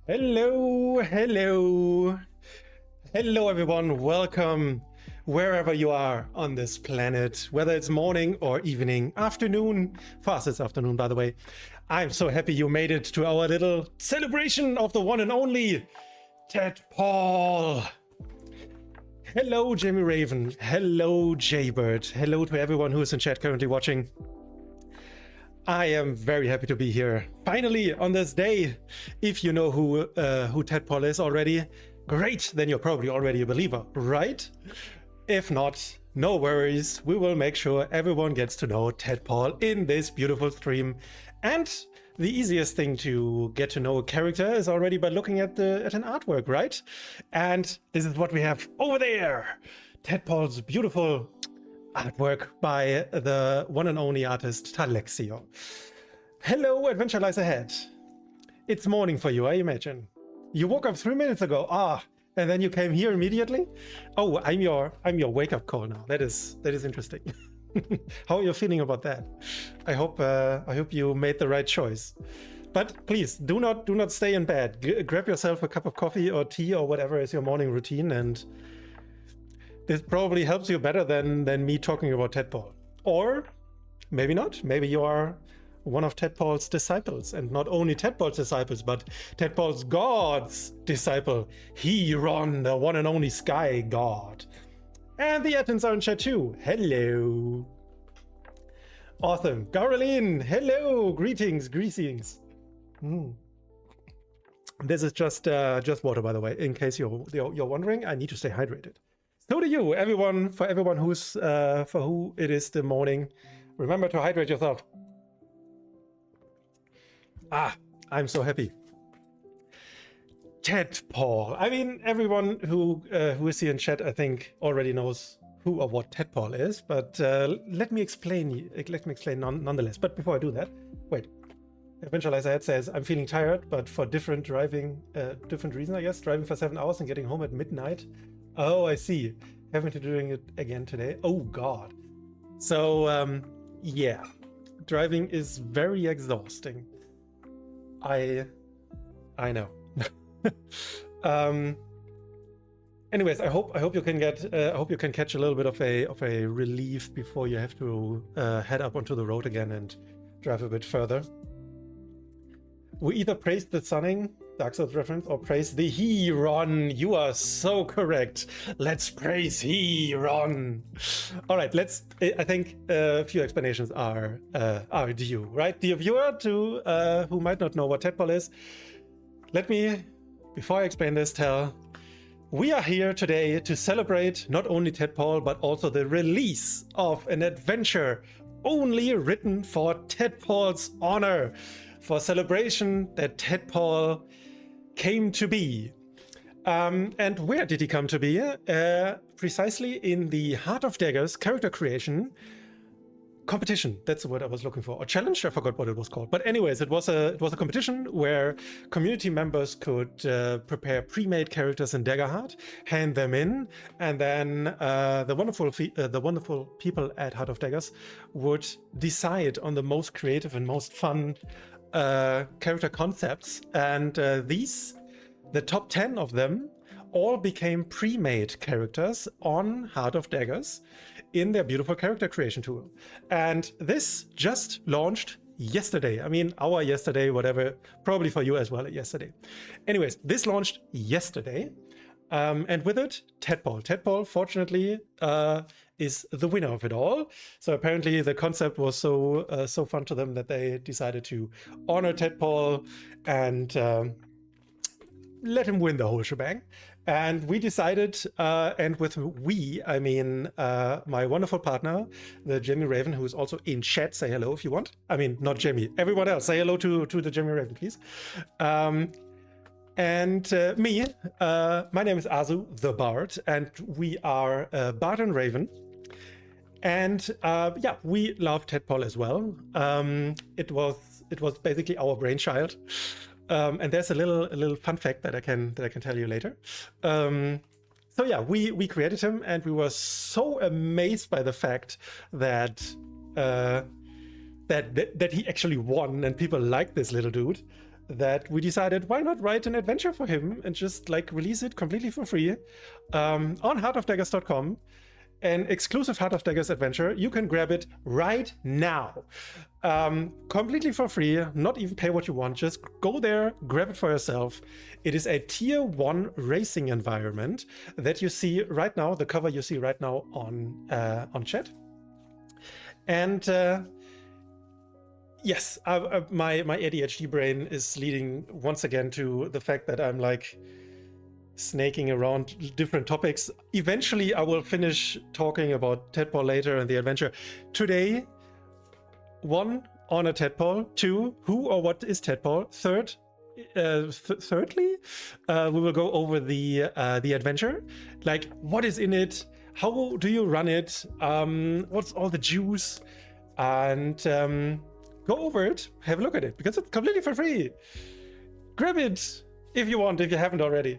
Hello, hello, hello everyone. Welcome wherever you are on this planet, whether it's morning or evening, afternoon. For us, it's afternoon, by the way. I'm so happy you made it to our little celebration of the one and only Ted Paul. Hello, Jamie Raven. Hello, Jaybird. Hello to everyone who is in chat currently watching. I am very happy to be here, finally, on this day. If you know who Ted Paul is already, great, then you're probably already a believer, right? If not, no worries, we will make sure everyone gets to know Ted Paul in this beautiful stream. And the easiest thing to get to know a character is already by looking at an artwork, right? And this is what we have over there. Ted Paul's beautiful artwork by the one and only artist Talexior. Hello, adventure lies ahead. It's morning for you, I imagine. You woke up 3 minutes ago, and then you came here immediately? Oh, I'm your wake-up call now. That is interesting. How are you feeling about that? I hope you made the right choice. But please do not stay in bed. Grab yourself a cup of coffee or tea or whatever is your morning routine, and this probably helps you better than me talking about Ted Paul. Or maybe not. Maybe you are one of Ted Paul's disciples, and not only Ted Paul's disciples, but Ted Paul's God's disciple, Heron, the one and only Sky God. And the Athens are in chat too. Hello. Awesome. Caroline, hello. Greetings. This is just water, by the way, in case you're wondering. I need to stay hydrated. So do you, everyone. For everyone who's for who it is the morning, remember to hydrate yourself. I'm so happy. Ted Paul. I mean, everyone who is here in chat, I think, already knows who or what Ted Paul is. But let me explain nonetheless. But before I do that, wait. Adventure Lies Ahead says, I'm feeling tired, but for different reason, I guess. Driving for 7 hours and getting home at midnight. Oh, I see. Having to doing it again today. Oh, God. So, yeah. Driving is very exhausting. I know. Anyways, I hope you can get I hope you can catch a little bit of a relief before you have to head up onto the road again and drive a bit further. We either praise the sunning, Dark Souls reference, or praise the Heron. You are so correct. Let's praise Heron. All right, I think a few explanations are due, right? Dear viewer, who might not know what Ted Paul is, let me, before I explain this, tell we are here today to celebrate not only Ted Paul, but also the release of an adventure only written for Ted Paul's honor, for celebration that Ted Paul came to be. And where did he come to be? Precisely in the Heart of Daggers character creation competition. That's the word I was looking for. Or challenge? I forgot what it was called. But anyways, it was a competition where community members could prepare pre-made characters in Daggerheart, hand them in, and then the wonderful people at Heart of Daggers would decide on the most creative and most fun character concepts. And the top 10 of them all became pre-made characters on Heart of Daggers in their beautiful character creation tool. And this just launched yesterday. I mean, our yesterday, whatever, probably for you as well yesterday. Anyways, this launched yesterday. And with it, Ted Paul. Ted Paul, fortunately, is the winner of it all. So apparently the concept was so fun to them that they decided to honor Ted Paul and let him win the whole shebang. And we decided, and with we, I mean my wonderful partner, the Jamie Raven, who is also in chat. Say hello if you want. I mean, not Jamie, everyone else. Say hello to the Jamie Raven, please. And me, my name is Azu, the Bard, and we are Bard and Raven. And yeah, we love Ted Paul as well. It was basically our brainchild. And there's a little fun fact that I can tell you later. So yeah, we created him, and we were so amazed by the fact that that he actually won, and people like this little dude, that we decided, why not write an adventure for him and just like release it completely for free on HoDOfDaggers.com. An exclusive Heart of Daggers adventure. You can grab it right now, completely for free, not even pay what you want. Just go there, grab it for yourself. It is a tier 1 racing environment that you see right now, the cover you see right now on chat. And yes, my ADHD brain is leading once again to the fact that I'm like snaking around different topics. Eventually, I will finish talking about tadpole later and the adventure. Today, 1, honor tadpole. 2, who or what is tadpole. Thirdly, we will go over the adventure. Like, what is in it? How do you run it? What's all the juice? And go over it, have a look at it, because it's completely for free. Grab it if you want, if you haven't already.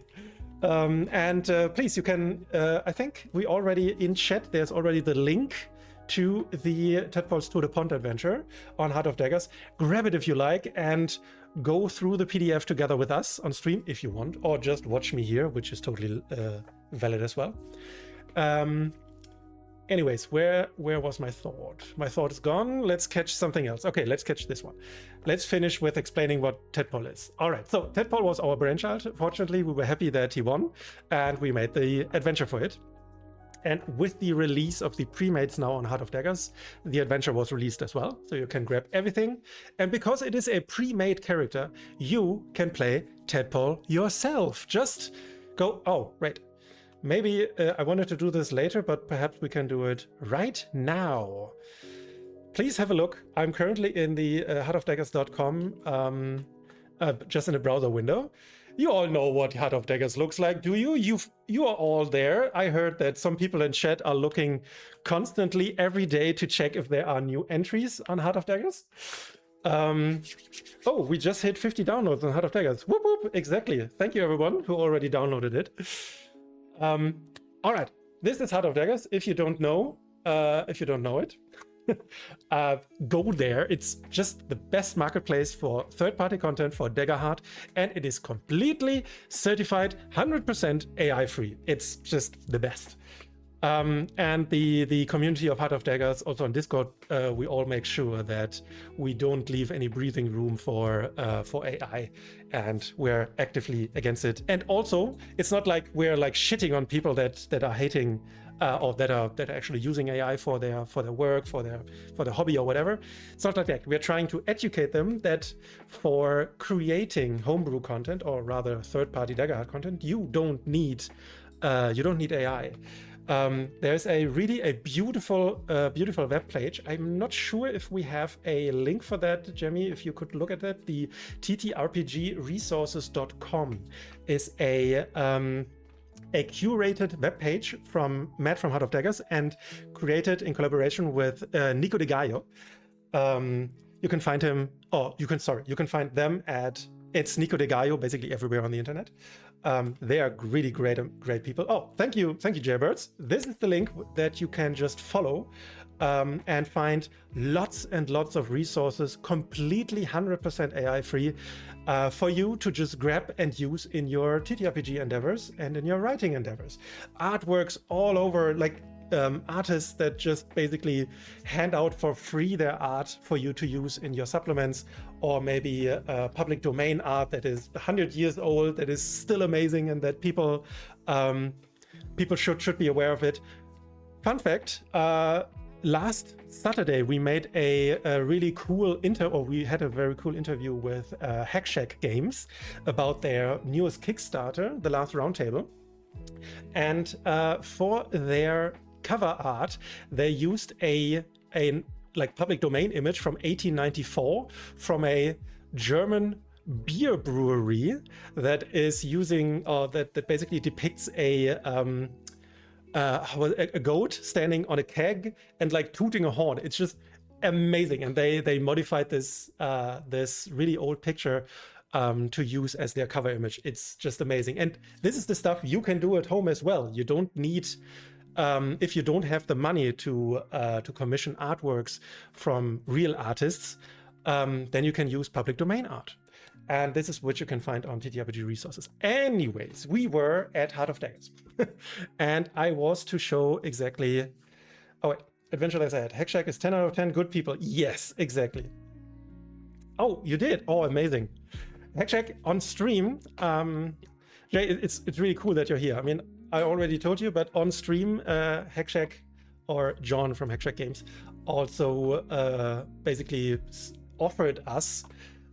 Please, you can, I think we already in chat, there's already the link to the Tadpoles to the Pond adventure on Heart of Daggers. Grab it if you like and go through the PDF together with us on stream if you want, or just watch me here, which is totally valid as well. Anyways, where was my thought? My thought is gone. Let's catch something else. Okay, let's catch this one. Let's finish with explaining what tadpole is. All right, so tadpole was our brainchild. Fortunately, we were happy that he won, and we made the adventure for it. And with the release of the pre-mades now on Heart of Daggers, the adventure was released as well. So you can grab everything. And because it is a pre-made character, you can play tadpole yourself. Just go, oh, right. Maybe I wanted to do this later, but perhaps we can do it right now. Please have a look. I'm currently in the HoDOfDaggers.com, just in a browser window. You all know what Heart of Daggers looks like, do you? You are all there. I heard that some people in chat are looking constantly every day to check if there are new entries on Heart of Daggers. Oh, we just hit 50 downloads on Heart of Daggers. Whoop whoop! Exactly. Thank you everyone who already downloaded it. All right, this is Heart of Daggers. If you don't know it, go there. It's just the best marketplace for third-party content for Daggerheart, and it is completely certified 100% AI free. It's just the best. And the community of Heart of Daggers, also on Discord, we all make sure that we don't leave any breathing room for AI, and we're actively against it. And also, it's not like we're like shitting on people that are hating or that are actually using AI for their work, for their hobby or whatever. It's not like that. We're trying to educate them that for creating homebrew content, or rather third-party Daggerheart content, you don't need AI. There's a beautiful web page. I'm not sure if we have a link for that, Jemmy. If you could look at that, the ttrpgresources.com is a curated web page from Matt from Heart of Daggers and created in collaboration with Nico De Gallo. You can find him, you can find them at it's Nico De Gallo basically everywhere on the internet. They are really great people. Oh, thank you, Jaybirds. This is the link that you can just follow and find lots and lots of resources, completely 100% AI free, for you to just grab and use in your TTRPG endeavors and in your writing endeavors. Artworks all over, like artists that just basically hand out for free their art for you to use in your supplements, or maybe public domain art that is 100 years old, that is still amazing, and that people should be aware of it. Fun fact, last Saturday we made a really cool we had a very cool interview with Hack Shack Games about their newest Kickstarter, The Last Roundtable. And for their cover art, they used a like public domain image from 1894 from a German beer brewery that is using that basically depicts a goat standing on a keg and like tooting a horn. It's just amazing, and they modified this really old picture to use as their cover image. It's just amazing, and this is the stuff you can do at home as well. You don't need if you don't have the money to commission artworks from real artists, then you can use public domain art. And this is what you can find on TTRPG resources. Anyways, we were at Heart of Daggers. And I was to show exactly... Oh, wait. Adventure Life Ahead. Hackshack is 10 out of 10 good people. Yes, exactly. Oh, you did? Oh, amazing. Hackshack on stream. Jay, it's really cool that you're here. I mean, I already told you, but on stream, Hackshack, or John from Hackshack Games, also basically offered us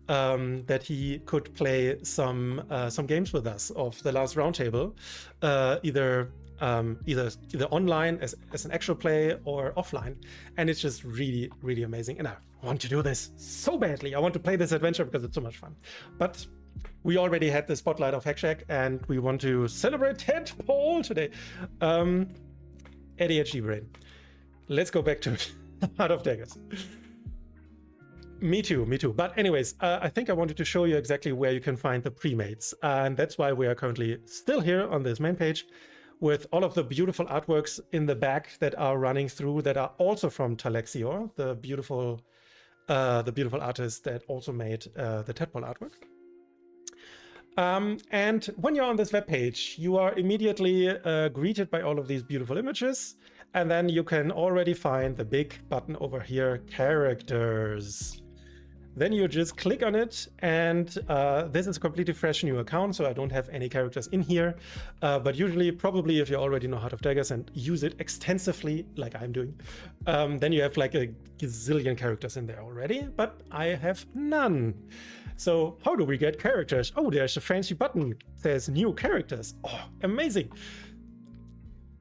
that he could play some games with us of the last roundtable, either online as an actual play or offline, and it's just really amazing. And I want to do this so badly. I want to play this adventure because it's so much fun. But we already had the spotlight of Hackshack, and we want to celebrate Ted Paul today. ADHD brain. Let's go back to Heart of Daggers. Me too. But anyways, I think I wanted to show you exactly where you can find the premates. And that's why we are currently still here on this main page with all of the beautiful artworks in the back that are running through, that are also from Talexior, the beautiful artist that also made the Tadpole artwork. And when you're on this web page, you are immediately greeted by all of these beautiful images. And then you can already find the big button over here, Characters. Then you just click on it, and this is a completely fresh new account, so I don't have any characters in here. But usually, probably if you already know Heart of Daggers and use it extensively, like I'm doing, then you have like a gazillion characters in there already, but I have none. So how do we get characters? Oh, there's a fancy button. There's new characters. Oh, amazing.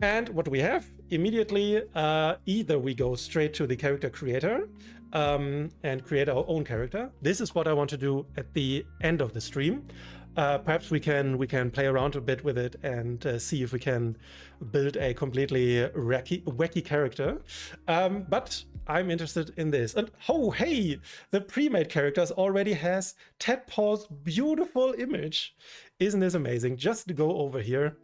And what do we have? Immediately, either we go straight to the character creator and create our own character. This is what I want to do at the end of the stream. Perhaps we can play around a bit with it and see if we can build a completely wacky character. But I'm interested in this. And oh, hey, the pre-made characters already has Ted Paul's beautiful image. Isn't this amazing? Just go over here,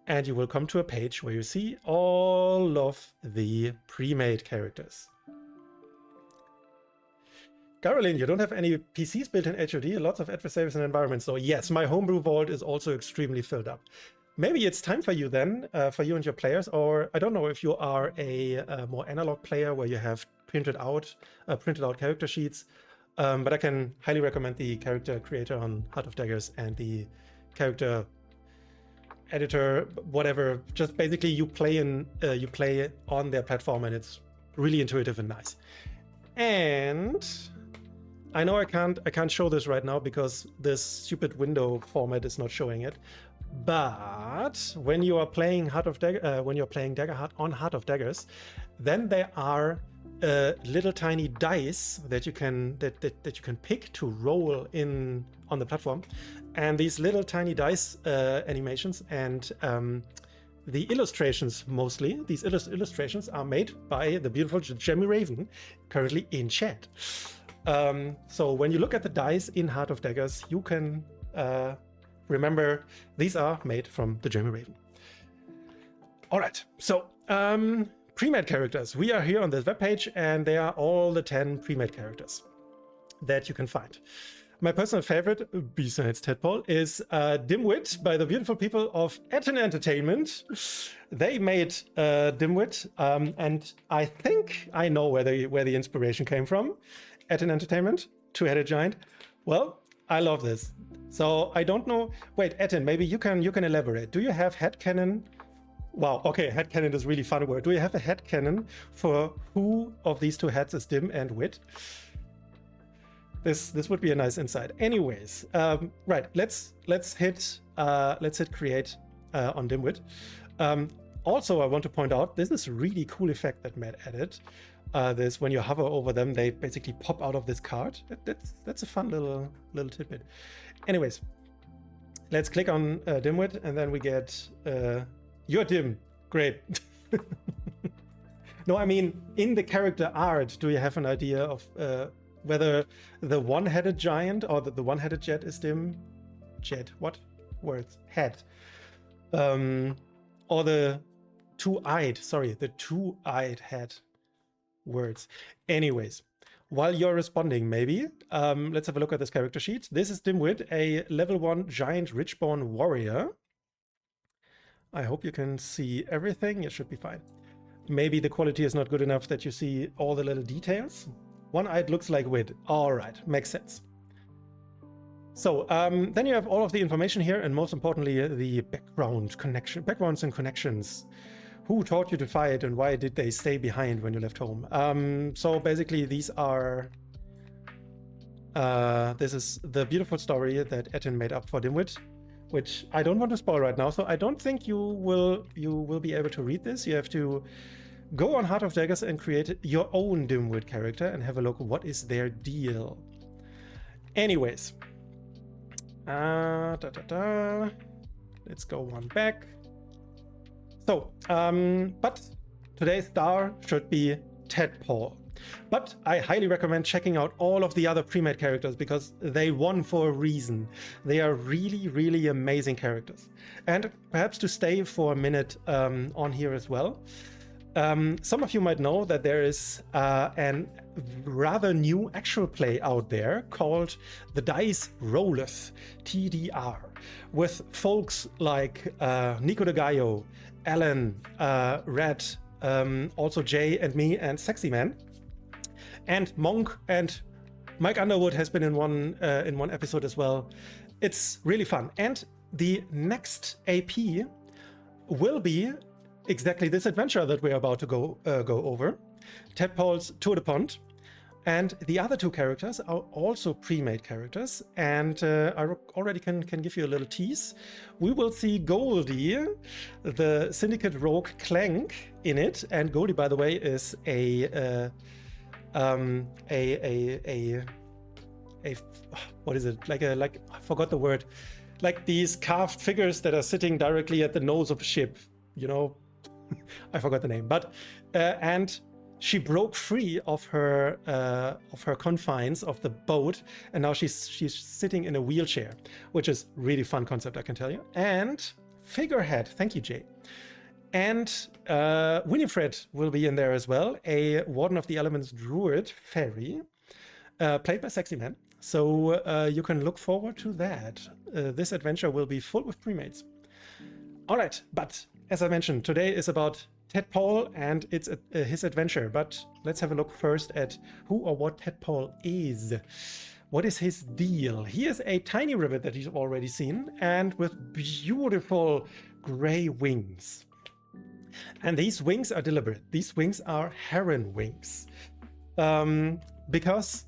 and you will come to a page where you see all of the pre-made characters. Caroline, you don't have any PCs built in HoD, lots of adversaries and environments. So yes, my homebrew vault is also extremely filled up. Maybe it's time for you then, for you and your players, or I don't know if you are a more analog player where you have printed out character sheets, but I can highly recommend the character creator on Heart of Daggers and the character editor, whatever. Just basically you play on their platform, and it's really intuitive and nice. And I know I can't show this right now because this stupid window format is not showing it. But when you are playing Daggerheart on Heart of Daggers, then there are little tiny dice that you can pick to roll in on the platform, and these little tiny dice animations and the illustrations, mostly these illustrations, are made by the beautiful Jamie Raven, currently in chat. So when you look at the dice in Heart of Daggers, you can remember these are made from the Jamie Raven. All right, so pre-made characters. We are here on this webpage, and they are all the 10 pre-made characters that you can find. My personal favorite, besides Tadpole, is Dimwit by the beautiful people of Etten Entertainment. They made Dimwit, and I think I know where the inspiration came from. Etten Entertainment, two-headed giant. Well, I love this. So I don't know. Wait, Etten, maybe you can elaborate. Do you have headcanon? Wow, okay, headcanon is a really fun word. Do you have a headcanon for who of these two heads is Dim and Wit? This would be a nice insight. Anyways, right, let's hit create on Dimwit. Also, I want to point out this is a really cool effect that Matt added. This, when you hover over them, they basically pop out of this card. That's a fun little tidbit. Anyways, let's click on Dimwit, and then we get you're Dim. Great. No, I mean, in the character art, do you have an idea of whether the one-headed giant or the one-headed jet is Dim? Jet, what words? Head. Or the two-eyed head words. Anyways, while you're responding, maybe, let's have a look at this character sheet. This is Dimwit, a level 1 giant Richborn warrior. I hope you can see everything. It should be fine. Maybe the quality is not good enough that you see all the little details. One-eyed looks like Wid. All right, makes sense. So then you have all of the information here, and most importantly, the backgrounds and connections. Who taught you to fight, and why did they stay behind when you left home? So basically, these are. This is the beautiful story that Etin made up for Dimwit, which I don't want to spoil right now. So I don't think you will be able to read this. You have to go on Heart of Daggers and create your own Dimwit character and have a look. What is their deal? Anyways. Let's go one back. So, but today's star should be Tadpole. But I highly recommend checking out all of the other pre-made characters because they won for a reason. They are really, really amazing characters. And perhaps to stay for a minute on here as well. Some of you might know that there is an rather new actual play out there called The Dice Rolleth, TDR, with folks like Nico de Gallo, Alan, Red, also Jay and me and Sexy Man, and Monk, and Mike Underwood has been in one episode as well. It's really fun. And the next AP will be exactly this adventure that we're about to go over, Tadpole's Tour de Pont. And the other two characters are also pre-made characters, and I already can give you a little tease. We will see Goldie, the Syndicate Rogue Clank, in it, and Goldie, by the way, is a what is it? Like I forgot the word. Like these carved figures that are sitting directly at the nose of the ship. You know, I forgot the name, but and she broke free of her confines of the boat, and now she's sitting in a wheelchair, which is really fun concept, I can tell you. And Figurehead, thank you, Jay. And Winifred will be in there as well, a Warden of the Elements druid fairy, played by Sexy Man. So you can look forward to that. This adventure will be full of pre-mates. All right, but as I mentioned, today is about Tadpole and it's his adventure. But let's have a look first at who or what Tadpole is. What is his deal? He is a tiny ribbit that you've already seen, and with beautiful gray wings. And these wings are deliberate. These wings are heron wings. Because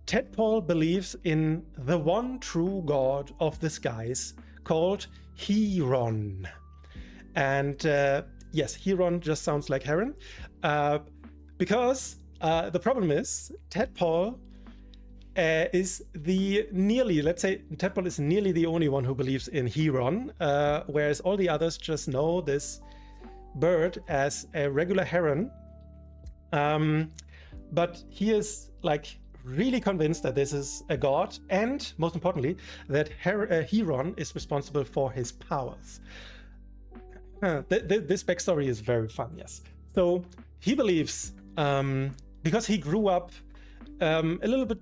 Tadpole believes in the one true god of the skies called Heron. And yes, Heron just sounds like heron. Because the problem is Tadpole is let's say Tadpole is nearly the only one who believes in Heron, whereas all the others just know this bird as a regular heron. But he is like really convinced that this is a god, and most importantly, that Heron is responsible for his powers. This backstory is very fun, yes. So he believes, because he grew up a little bit,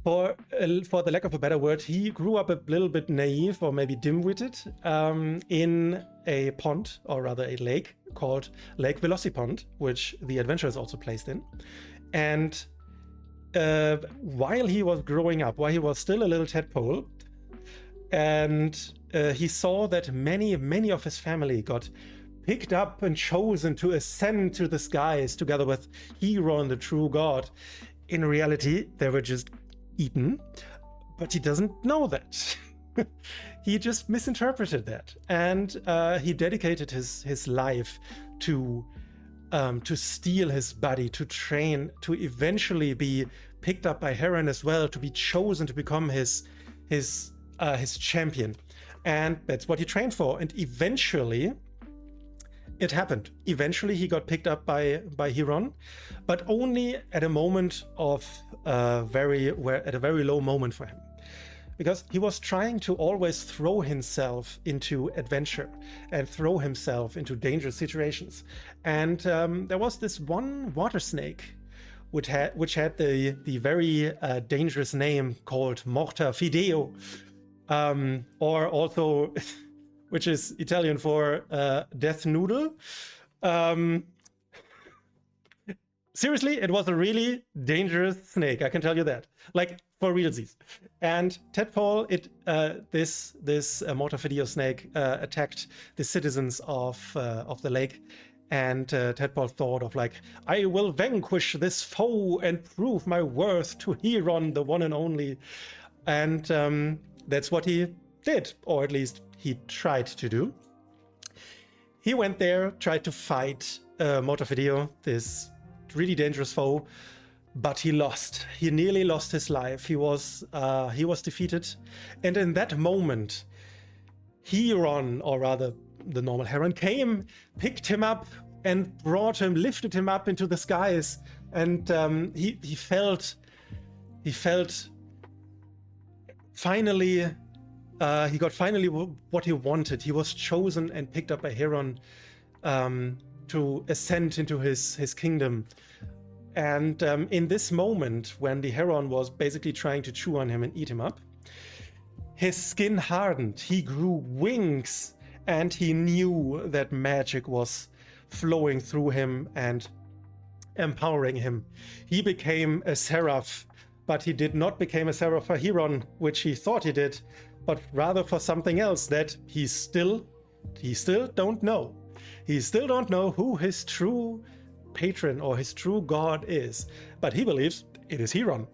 for the lack of a better word, he grew up a little bit naive or maybe dim-witted in a pond, or rather a lake, called Lake Velocipond, which the adventure is also placed in. And while he was growing up, while he was still a little tadpole, and he saw that many of his family got picked up and chosen to ascend to the skies together with Heron, the true god. In reality, they were just eaten, but he doesn't know that. He just misinterpreted that, and he dedicated his life to steal his body, to train, to eventually be picked up by Heron as well, to be chosen to become his champion. And that's what he trained for. And eventually it happened. Eventually he got picked up by Heron, but only at a moment of at a very low moment for him. Because he was trying to always throw himself into adventure and throw himself into dangerous situations. And there was this one water snake which had the very dangerous name called Morta Fideo, or also, which is Italian for death noodle. Seriously, it was a really dangerous snake, I can tell you that. Like, for realsies. And Tadpole, this Morta Fideo snake attacked the citizens of the lake. And Tadpole thought of like, I will vanquish this foe and prove my worth to Heron, the one and only. And that's what he did, or at least he tried to do. He went there, tried to fight Morta Fideo, this really dangerous foe, but he lost. He nearly lost his life. He was defeated, and in that moment, Heron, or rather the normal Heron, came, picked him up, and lifted him up into the skies, and he felt finally. He got finally what he wanted. He was chosen and picked up by Heron to ascend into his kingdom. And in this moment, when the Heron was basically trying to chew on him and eat him up, his skin hardened. He grew wings, and he knew that magic was flowing through him and empowering him. He became a seraph, but he did not become a seraph for Heron, which he thought he did, but rather for something else that he still don't know. He still don't know who his true patron or his true god is, but he believes it is Heron.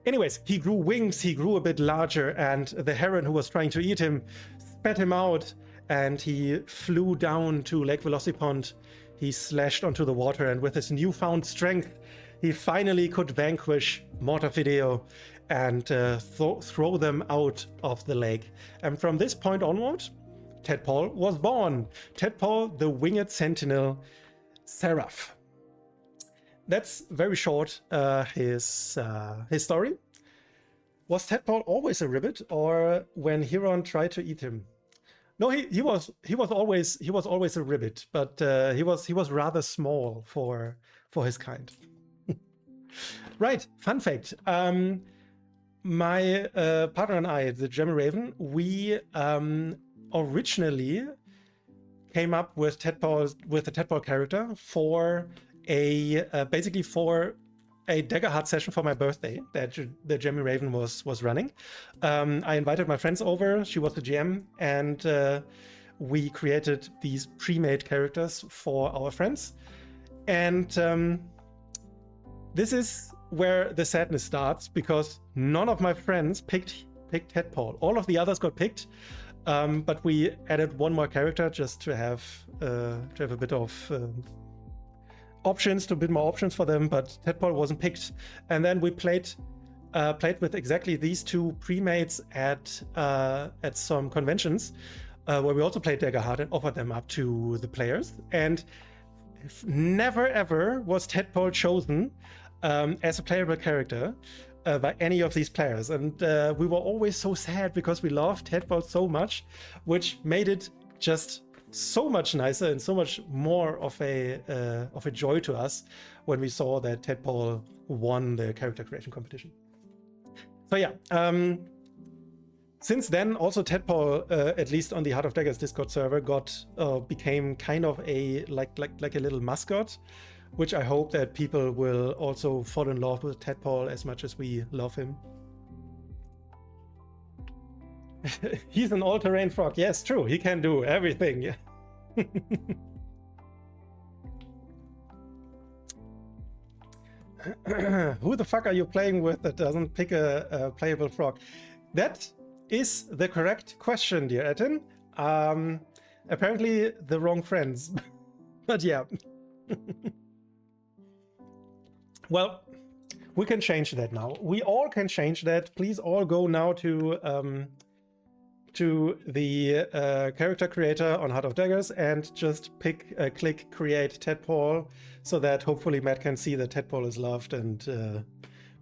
Anyways, he grew wings, he grew a bit larger, and the Heron who was trying to eat him spat him out, and he flew down to Lake Velocipond. He slashed onto the water, and with his newfound strength, he finally could vanquish Morta Fideo and throw them out of the lake. And from this point onward, Tadpole was born. Tadpole, the winged sentinel seraph. That's very short, his story. Was Tadpole always a ribbit, or when Heron tried to eat him? No, he was always a ribbit, but he was rather small for his kind. Right, fun fact. My partner and I, the Gemmy Raven, we originally came up with the Tadpole character for basically for a Daggerheart session for my birthday that the Gemmy Raven was running. I invited my friends over. She was the GM, and we created these pre-made characters for our friends. And this is where the sadness starts, because none of my friends picked Tadpole. All of the others got picked, but we added one more character just to have a bit of options, more options for them. But Tadpole wasn't picked, and then we played with exactly these two pre-mates at some conventions where we also played Daggerheart and offered them up to the players. And never ever was Tadpole chosen as a playable character by any of these players, and we were always so sad because we loved Tadpole so much, which made it just so much nicer and so much more of a joy to us when we saw that Tadpole won the character creation competition. So yeah, since then also Tadpole, at least on the Heart of Daggers Discord server, became kind of like a little mascot, which I hope that people will also fall in love with Tadpole as much as we love him. He's an all-terrain frog. Yes, true. He can do everything. Yeah. Who the fuck are you playing with that doesn't pick a playable frog? That is the correct question, dear Etin. Apparently the wrong friends. But yeah. Well, we can change that now. We all can change that. Please all go now to the character creator on Heart of Daggers and just click create Tadpole, so that hopefully Matt can see that Tadpole is loved and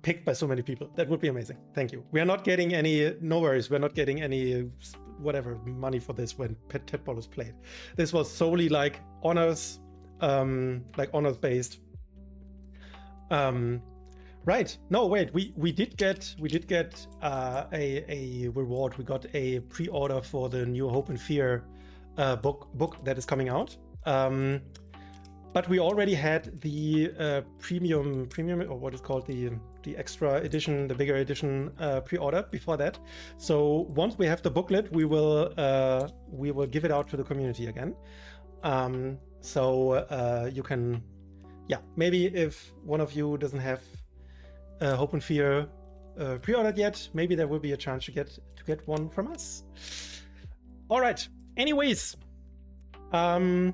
picked by so many people. That would be amazing. Thank you. We are not getting any, no worries, we're not getting any whatever money for this when Tadpole is played. This was solely like honors based. Right. No, wait. We did get a reward. We got a pre-order for the new Hope and Fear book that is coming out. But we already had the premium, or what is called the extra edition, the bigger edition pre-order before that. So once we have the booklet, we will give it out to the community again. So you can, yeah, maybe if one of you doesn't have Hope and Fear pre-ordered yet, maybe there will be a chance to get one from us. All right. Anyways, let's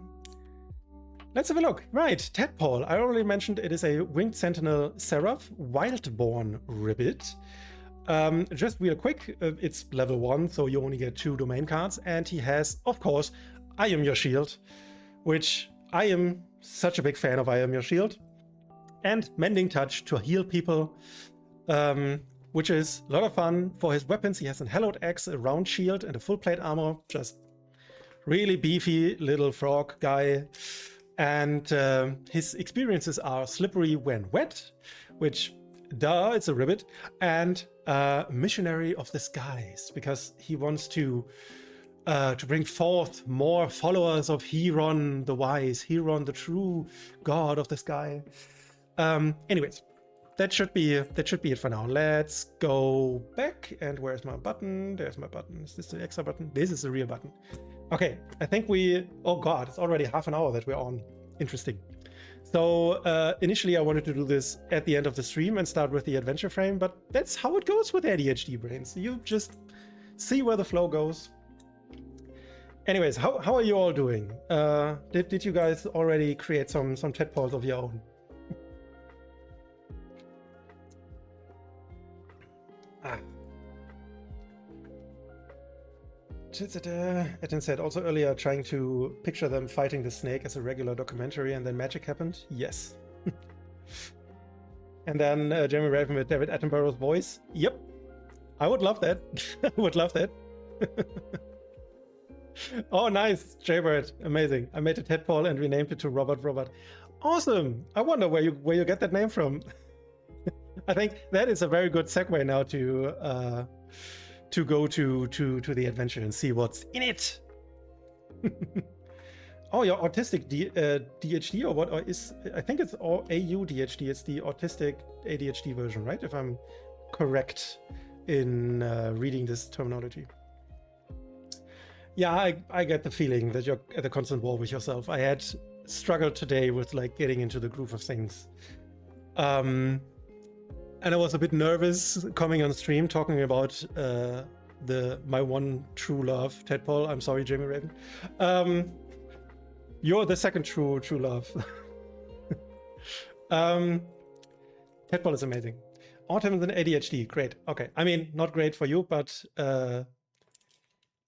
have a look. Right, Tadpole. I already mentioned it is a Winged Sentinel Seraph Wildborn Ribbit. Just real quick, it's level 1, so you only get 2 domain cards, and he has, of course, I Am Your Shield, which I am such a big fan of I Am Your Shield, and Mending Touch to heal people, which is a lot of fun. For his weapons, he has a Hallowed Axe, a round shield, and a full plate armor. Just really beefy little frog guy. And his experiences are Slippery When Wet, which, duh, it's a ribbit, and Missionary of the Skies, because he wants to bring forth more followers of Heron the Wise, Heron the true god of the sky. Anyways, that should be it for now. Let's go back, and where's my button? There's my button. Is this the extra button? This is the real button. Okay, I think oh god, it's already half an hour that we're on. Interesting. So initially I wanted to do this at the end of the stream and start with the adventure frame, but that's how it goes with ADHD brains. You just see where the flow goes. Anyways, how are you all doing? Did you guys already create some tadpoles of your own? Etin said also earlier, trying to picture them fighting the snake as a regular documentary, and then magic happened. Yes. And then Jeremy Raven with David Attenborough's voice. Yep. I would love that. I would love that. Oh, nice, Jaybird. Amazing. I made a tadpole and renamed it to Robert. Awesome. I wonder where you get that name from. I think that is a very good segue now to go to the adventure and see what's in it. Oh, your autistic DHD, or what? Or I think it's AUDHD. It's the autistic ADHD version, right? If I'm correct in reading this terminology. Yeah, I get the feeling that you're at a constant war with yourself. I had struggled today with like getting into the groove of things. And I was a bit nervous coming on stream talking about my one true love, Tadpole. I'm sorry, Jamie Raven. You're the second true love. Tadpole is amazing. Autumn and ADHD, great. Okay, I mean, not great for you, but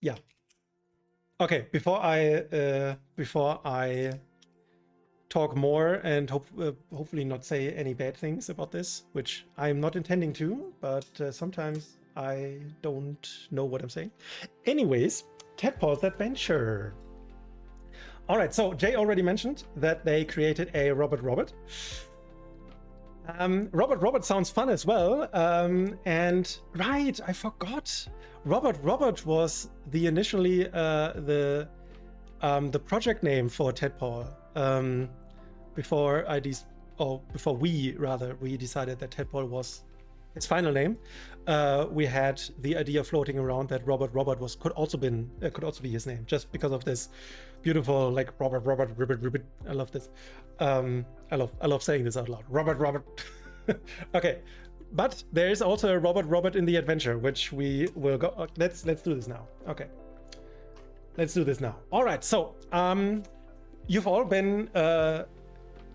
yeah. Okay, before I talk more and hopefully not say any bad things about this, which I'm not intending to, but sometimes I don't know what I'm saying. Anyways, Tadpole's Adventure. All right, so Jay already mentioned that they created a Robert. Robert sounds fun as well. And right, I forgot. Robert was the initially the project name for Tadpole. Before we decided that Tadpole was its final name, we had the idea floating around that Robert could also be his name, just because of this beautiful like Robert ribbit. I love this. I love saying this out loud. Robert. Okay, but there is also a Robert in the adventure, which we will go. Let's do this now. Okay, let's do this now. All right, so you've all been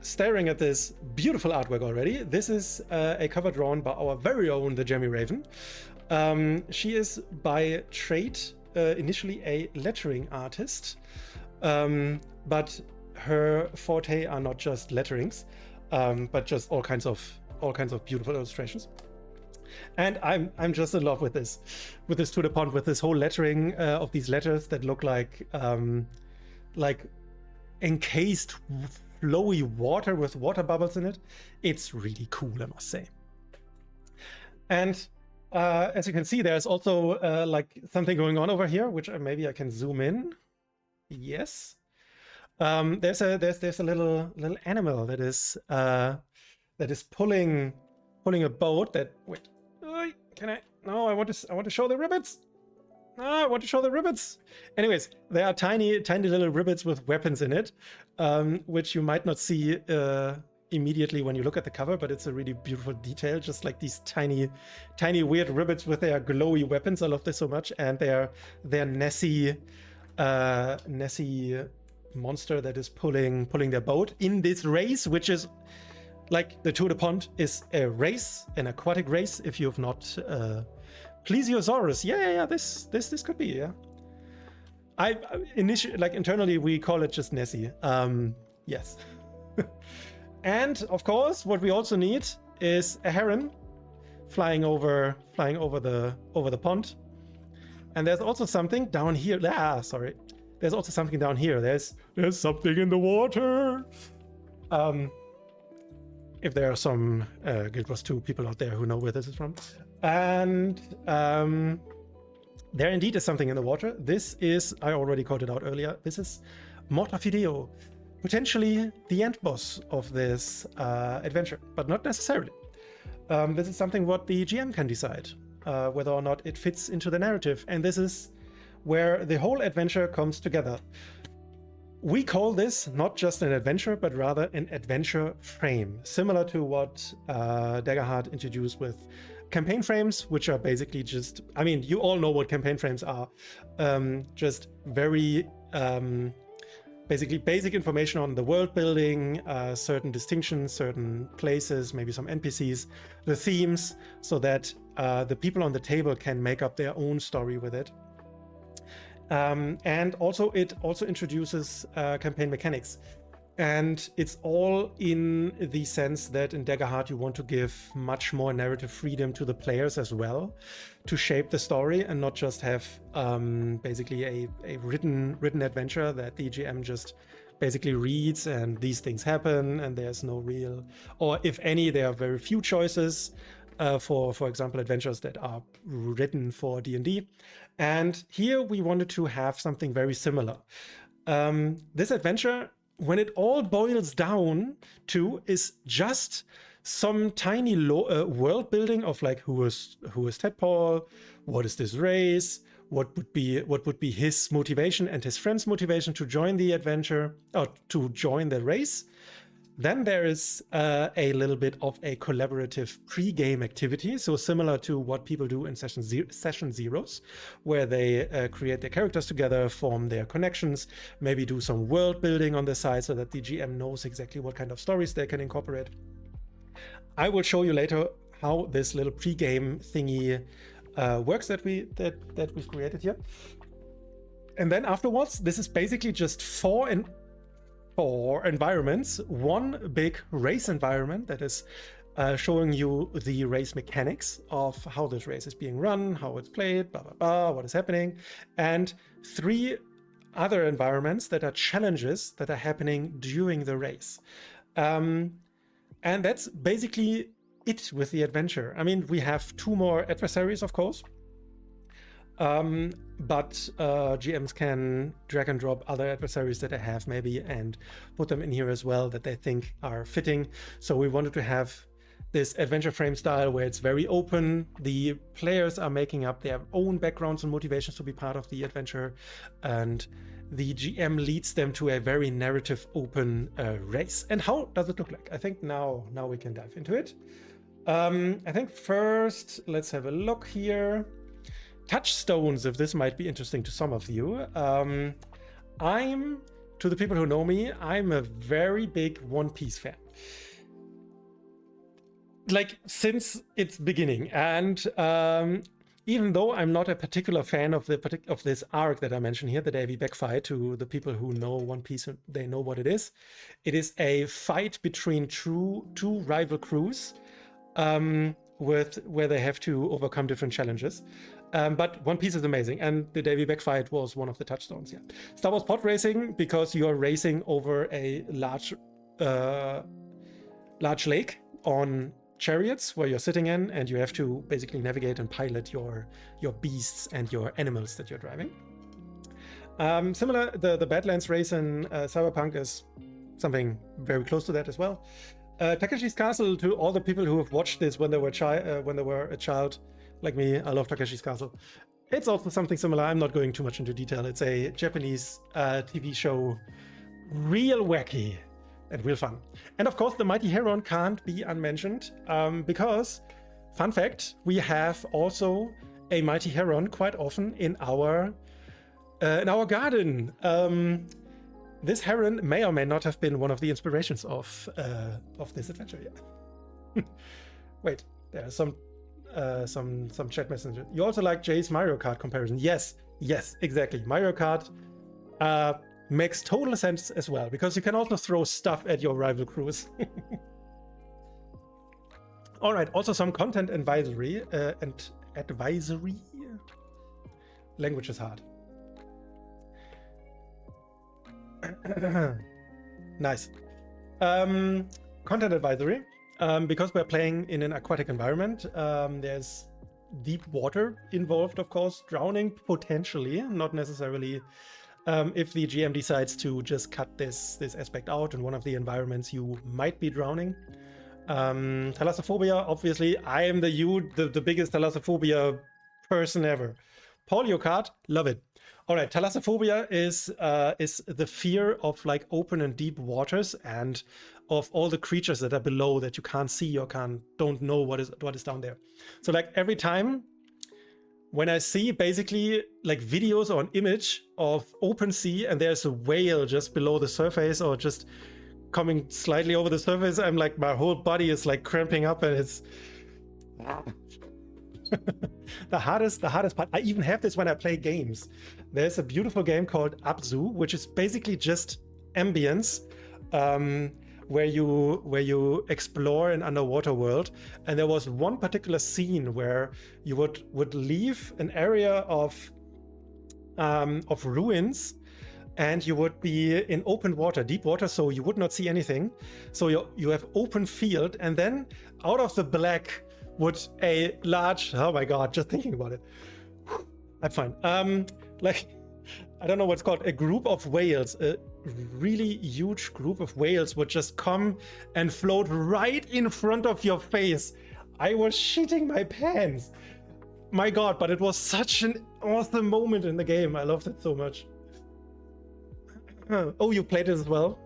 staring at this beautiful artwork already. This is a cover drawn by our very own, the Jamie Raven. She is by trade initially a lettering artist, but her forte are not just letterings, but just all kinds of beautiful illustrations. And I'm just in love with this to the point, with this whole lettering of these letters that look like encased flowy water with water bubbles in it. It's really cool, I must say. And as you can see, there's also like something going on over here, which maybe I can zoom in. Yes. There's a little animal that is pulling a boat. That wait, can I? No, I want to show the ribbons. I want to show the ribbons. Anyways, there are tiny little ribbons with weapons in it, which you might not see immediately when you look at the cover, but it's a really beautiful detail. Just like these tiny weird ribbons with their glowy weapons. I love this so much, and their Nessie monster that is pulling their boat in this race, which is like the Tour de Pont is a race, an aquatic race. If you have not Plesiosaurus, yeah, this could be, yeah. I initially, like internally, we call it just Nessie. Yes. And of course, what we also need is a heron flying over the pond. And there's also something down here. Sorry. There's also something down here. There's something in the water. If there are some Guild Wars 2 people out there who know where this is from. And there indeed is something in the water. This is, I already called it out earlier, this is Morta Fideo. Potentially the end boss of this adventure, but not necessarily. This is something what the GM can decide, whether or not it fits into the narrative. And this is where the whole adventure comes together. We call this not just an adventure, but rather an adventure frame, similar to what Daggerheart introduced with campaign frames, which are basically just, I mean, you all know what campaign frames are. Just very basically basic information on the world building, certain distinctions, certain places, maybe some NPCs, the themes, so that the people on the table can make up their own story with it. And also it also introduces campaign mechanics. And it's all in the sense that in Daggerheart you want to give much more narrative freedom to the players as well, to shape the story and not just have basically a written adventure that the GM just basically reads and these things happen and there's no real, or if any, there are very few choices for example, adventures that are written for D&D. And here we wanted to have something very similar. This adventure, when it all boils down to, is just some tiny world building of like who is Tadpole, what is this race, what would be his motivation and his friend's motivation to join the adventure or to join the race. Then there is a little bit of a collaborative pre-game activity, so similar to what people do in session zeros, where they create their characters together, form their connections, maybe do some world building on the side so that the GM knows exactly what kind of stories they can incorporate. I will show you later how this little pre-game thingy works that we've created here. And then afterwards, this is basically just four environments, one big race environment that is showing you the race mechanics of how this race is being run, how it's played, blah, blah, blah, what is happening, and three other environments that are challenges that are happening during the race. And that's basically it with the adventure. I mean, we have two more adversaries, of course. But GMs can drag and drop other adversaries that they have maybe and put them in here as well that they think are fitting. So we wanted to have this adventure frame style where it's very open. The players are making up their own backgrounds and motivations to be part of the adventure, and the GM leads them to a very narrative open race. And how does it look like? I think now we can dive into it. I think first let's have a look here. Touchstones, if this might be interesting to some of you. To the people who know me, I'm a very big One Piece fan. Like, since its beginning. And even though I'm not a particular fan of this arc that I mentioned here, the Davy Back fight, to the people who know One Piece, they know what it is. It is a fight between two rival crews, where they have to overcome different challenges. But One Piece is amazing, and the Davy Back fight was one of the touchstones. Yeah, Star Wars pod racing, because you are racing over a large lake on chariots where you're sitting in, and you have to basically navigate and pilot your beasts and your animals that you're driving. Similar, the Badlands race in Cyberpunk is something very close to that as well. Takeshi's Castle, to all the people who have watched this when they were a child like me, I love Takeshi's Castle. It's also something similar. I'm not going too much into detail. It's a Japanese TV show, real wacky and real fun. And of course, the Mighty Heron can't be unmentioned because, fun fact, we have also a Mighty Heron quite often in our garden. This heron may or may not have been one of the inspirations of this adventure. Yeah. Wait, there are some chat messages. You also like Jay's Mario Kart comparison? Yes, exactly. Mario Kart makes total sense as well, because you can also throw stuff at your rival crews. All right, also some content advisory and advisory. Language is hard. Nice. Content advisory. Because we're playing in an aquatic environment, there's deep water involved, of course, drowning potentially, not necessarily. If the GM decides to just cut this aspect out in one of the environments, you might be drowning. Thalassophobia, obviously, I am the biggest thalassophobia person ever. Paul, your card, love it. All right, thalassophobia is the fear of like open and deep waters and of all the creatures that are below that you can't see or don't know what is down there. So like every time when I see basically like videos or an image of open sea and there's a whale just below the surface or just coming slightly over the surface, I'm like, my whole body is like cramping up, and it's the hardest part. I even have this when I play games. There's a beautiful game called Abzu, which is basically just ambience, where you explore an underwater world. And there was one particular scene where you would leave an area of ruins, and you would be in open water, deep water, so you would not see anything. So you have open field, and then out of the black would a large, oh my god, just thinking about it, I'm fine. Like, I don't know what's called, a group of whales, a really huge group of whales would just come and float right in front of your face. I was shitting my pants. My god, but it was such an awesome moment in the game. I loved it so much. Oh, you played it as well?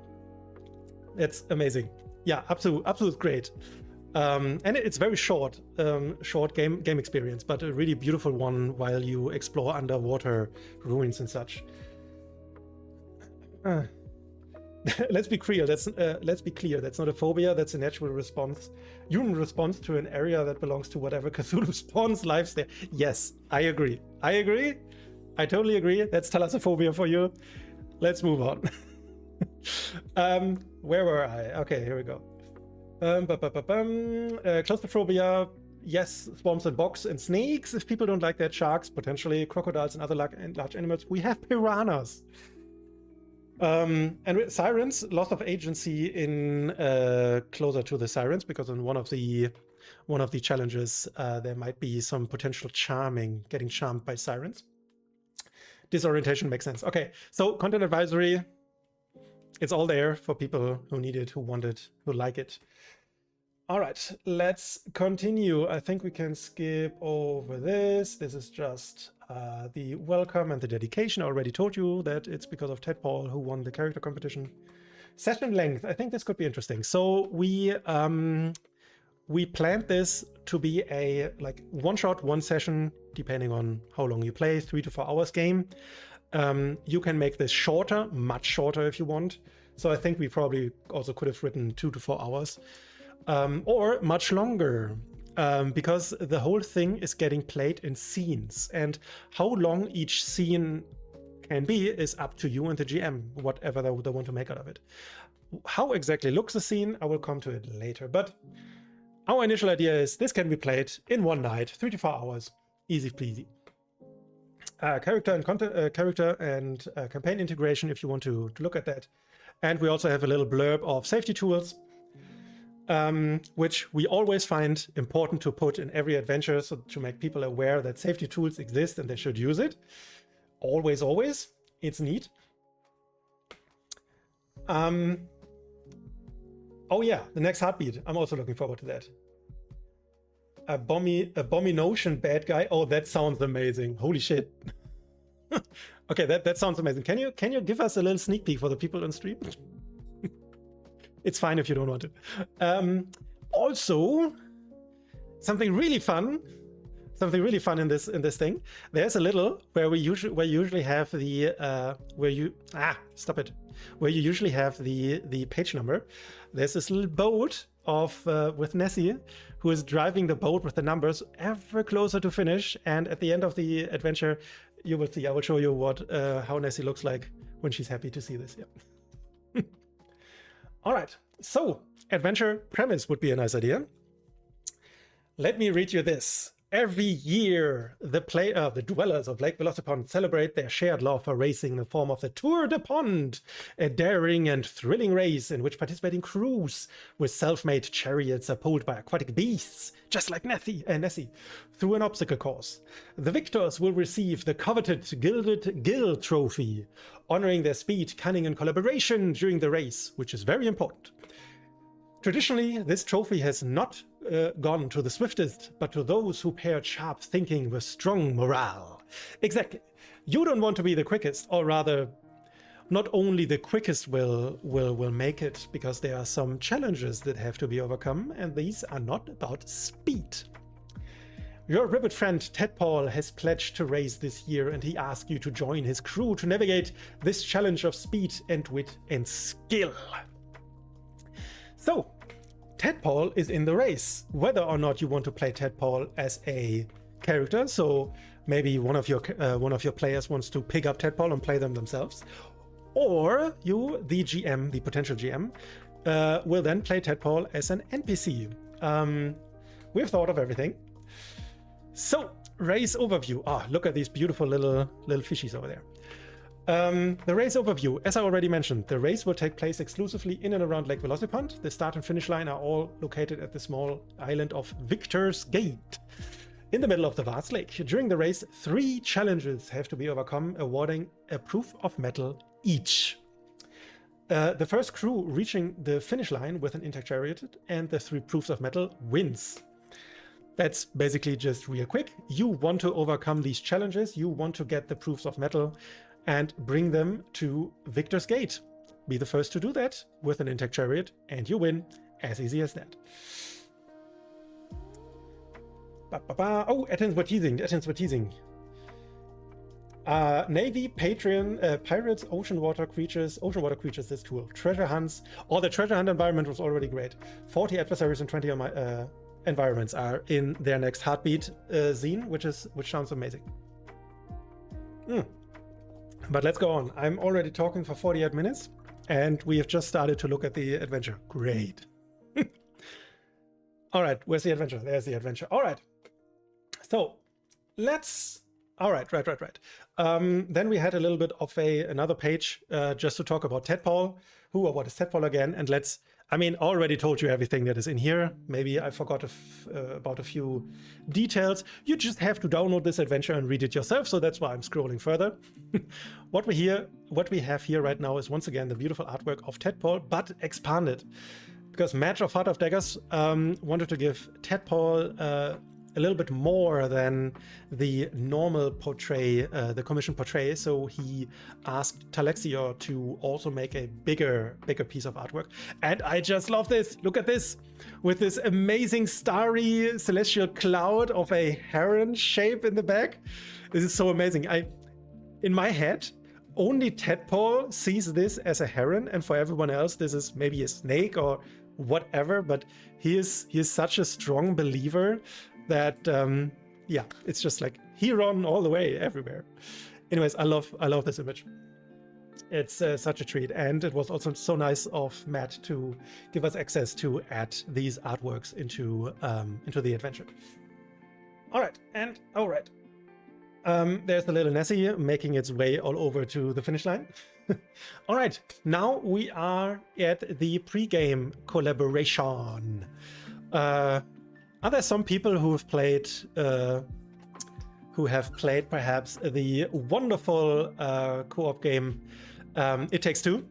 That's amazing. Yeah, absolute great. And it's very short game experience, but a really beautiful one while you explore underwater ruins and such. Let's be clear. That's not a phobia. That's a natural response, human response to an area that belongs to whatever Cthulhu spawns lives there. Yes, I agree. I totally agree. That's thalassophobia for you. Let's move on. Where were I? Okay, here we go. Claustrophobia, yes, swamps and bogs and snakes. If people don't like that, sharks, potentially crocodiles and other large animals. We have piranhas. And with sirens, loss of agency in closer to the sirens, because in one of the challenges there might be some potential getting charmed by sirens. Disorientation makes sense. Okay, so content advisory, it's all there for people who need it, who want it, who like it. All right, let's continue. I think we can skip over this. This is just the welcome and the dedication. I already told you that it's because of Ted Paul, who won the character competition. Session length, I think this could be interesting. So we planned this to be a like one shot, one session, depending on how long you play, 3 to 4 hours game. You can make this shorter, much shorter if you want. So I think we probably also could have written 2 to 4 hours, or much longer, because the whole thing is getting played in scenes, and how long each scene can be is up to you and the GM, whatever they want to make out of it. How exactly looks the scene, I will come to it later, but our initial idea is this can be played in one night, 3 to 4 hours, easy peasy. Character and campaign integration, if you want to look at that. And we also have a little blurb of safety tools. which we always find important to put in every adventure, so to make people aware that safety tools exist and they should use it. Always, always. It's neat. Oh yeah, the next heartbeat. I'm also looking forward to that. Abomination bad guy. Oh, that sounds amazing. Holy shit. Okay, that sounds amazing. Can you give us a little sneak peek for the people on stream? It's fine if you don't want to. Also, something really fun in this thing. There's a little where you usually have the where you usually have the page number. There's this little boat of with Nessie, who is driving the boat with the numbers ever closer to finish. And at the end of the adventure, you will see. I will show you what how Nessie looks like when she's happy to see this. Yeah. All right. So adventure premise would be a nice idea. Let me read you this. Every year, the dwellers of Lake Velocipond celebrate their shared love for racing in the form of the Tour de Pond, a daring and thrilling race in which participating crews with self-made chariots are pulled by aquatic beasts, just like Nessie, through an obstacle course. The victors will receive the coveted Gilded Gill Trophy, honoring their speed, cunning, and collaboration during the race, which is very important. Traditionally, this trophy has not gone to the swiftest, but to those who paired sharp thinking with strong morale. Exactly. You don't want to be the quickest, or rather, not only the quickest will make it, because there are some challenges that have to be overcome, and these are not about speed. Your ribbit friend Ted Paul has pledged to race this year, and he asked you to join his crew to navigate this challenge of speed and wit and skill. So, Ted Paul is in the race, whether or not you want to play Ted Paul as a character. So maybe one of your players wants to pick up Ted Paul and play them themselves, or you, the GM, the potential GM, will then play Ted Paul as an NPC. We've thought of everything. So race overview. Look at these beautiful little fishies over there. The race overview, as I already mentioned, the race will take place exclusively in and around Lake Velocipond. The start and finish line are all located at the small island of Victor's Gate, in the middle of the vast lake. During the race, 3 challenges have to be overcome, awarding a proof of metal each. The first crew reaching the finish line with an intact chariot and the 3 proofs of metal wins. That's basically just real quick. You want to overcome these challenges, you want to get the proofs of metal and bring them to Victor's Gate. Be the first to do that with an intact chariot, and you win. As easy as that. Oh, Athens were teasing. Navy, Patreon, pirates, ocean water creatures, that's cool. Treasure hunts. The treasure hunt environment was already great. 40 adversaries and 20 environments are in their next heartbeat zine, which sounds amazing. But let's go on. I'm already talking for 48 minutes, and we have just started to look at the adventure. Great. All right, where's the adventure? There's the adventure. All right. So let's... All right, right. Then we had a little bit of another page just to talk about Ted Paul. Who or what is Ted Paul again? And already told you everything that is in here. Maybe I forgot about a few details. You just have to download this adventure and read it yourself. So that's why I'm scrolling further. What we have here right now is once again the beautiful artwork of Ted Paul, but expanded. Because Matt of Heart of Daggers wanted to give Ted Paul a little bit more than the normal portray, the commission portray. So he asked Talexior to also make a bigger piece of artwork. And I just love this. Look at this. With this amazing starry celestial cloud of a heron shape in the back. This is so amazing. In my head, only Ted Paul sees this as a heron, and for everyone else, this is maybe a snake or whatever, but he is such a strong believer that it's just like Heron all the way everywhere. Anyways, I love this image. It's such a treat, and it was also so nice of Matt to give us access to add these artworks into the adventure. All right. there's the little Nessie making its way all over to the finish line. All right, now we are at the Pregame Collaboration. Are there some people who have played perhaps the wonderful co-op game It Takes Two?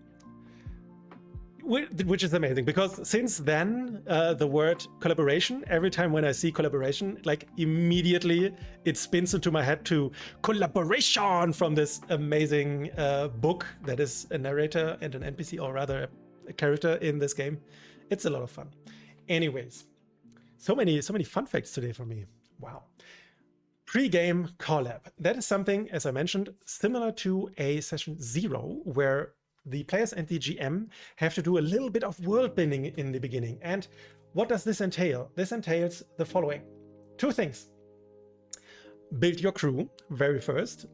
Which is amazing, because since then, the word collaboration, every time when I see collaboration, like immediately it spins into my head to collaboration from this amazing book that is a narrator and an NPC, or rather a character in this game. It's a lot of fun. Anyways, so many fun facts today for me. Wow. Pre-game collab. That is something, as I mentioned, similar to a session 0, where the players and the GM have to do a little bit of world building in the beginning. And what does this entail? This entails the following. 2 things. Build your crew, very first.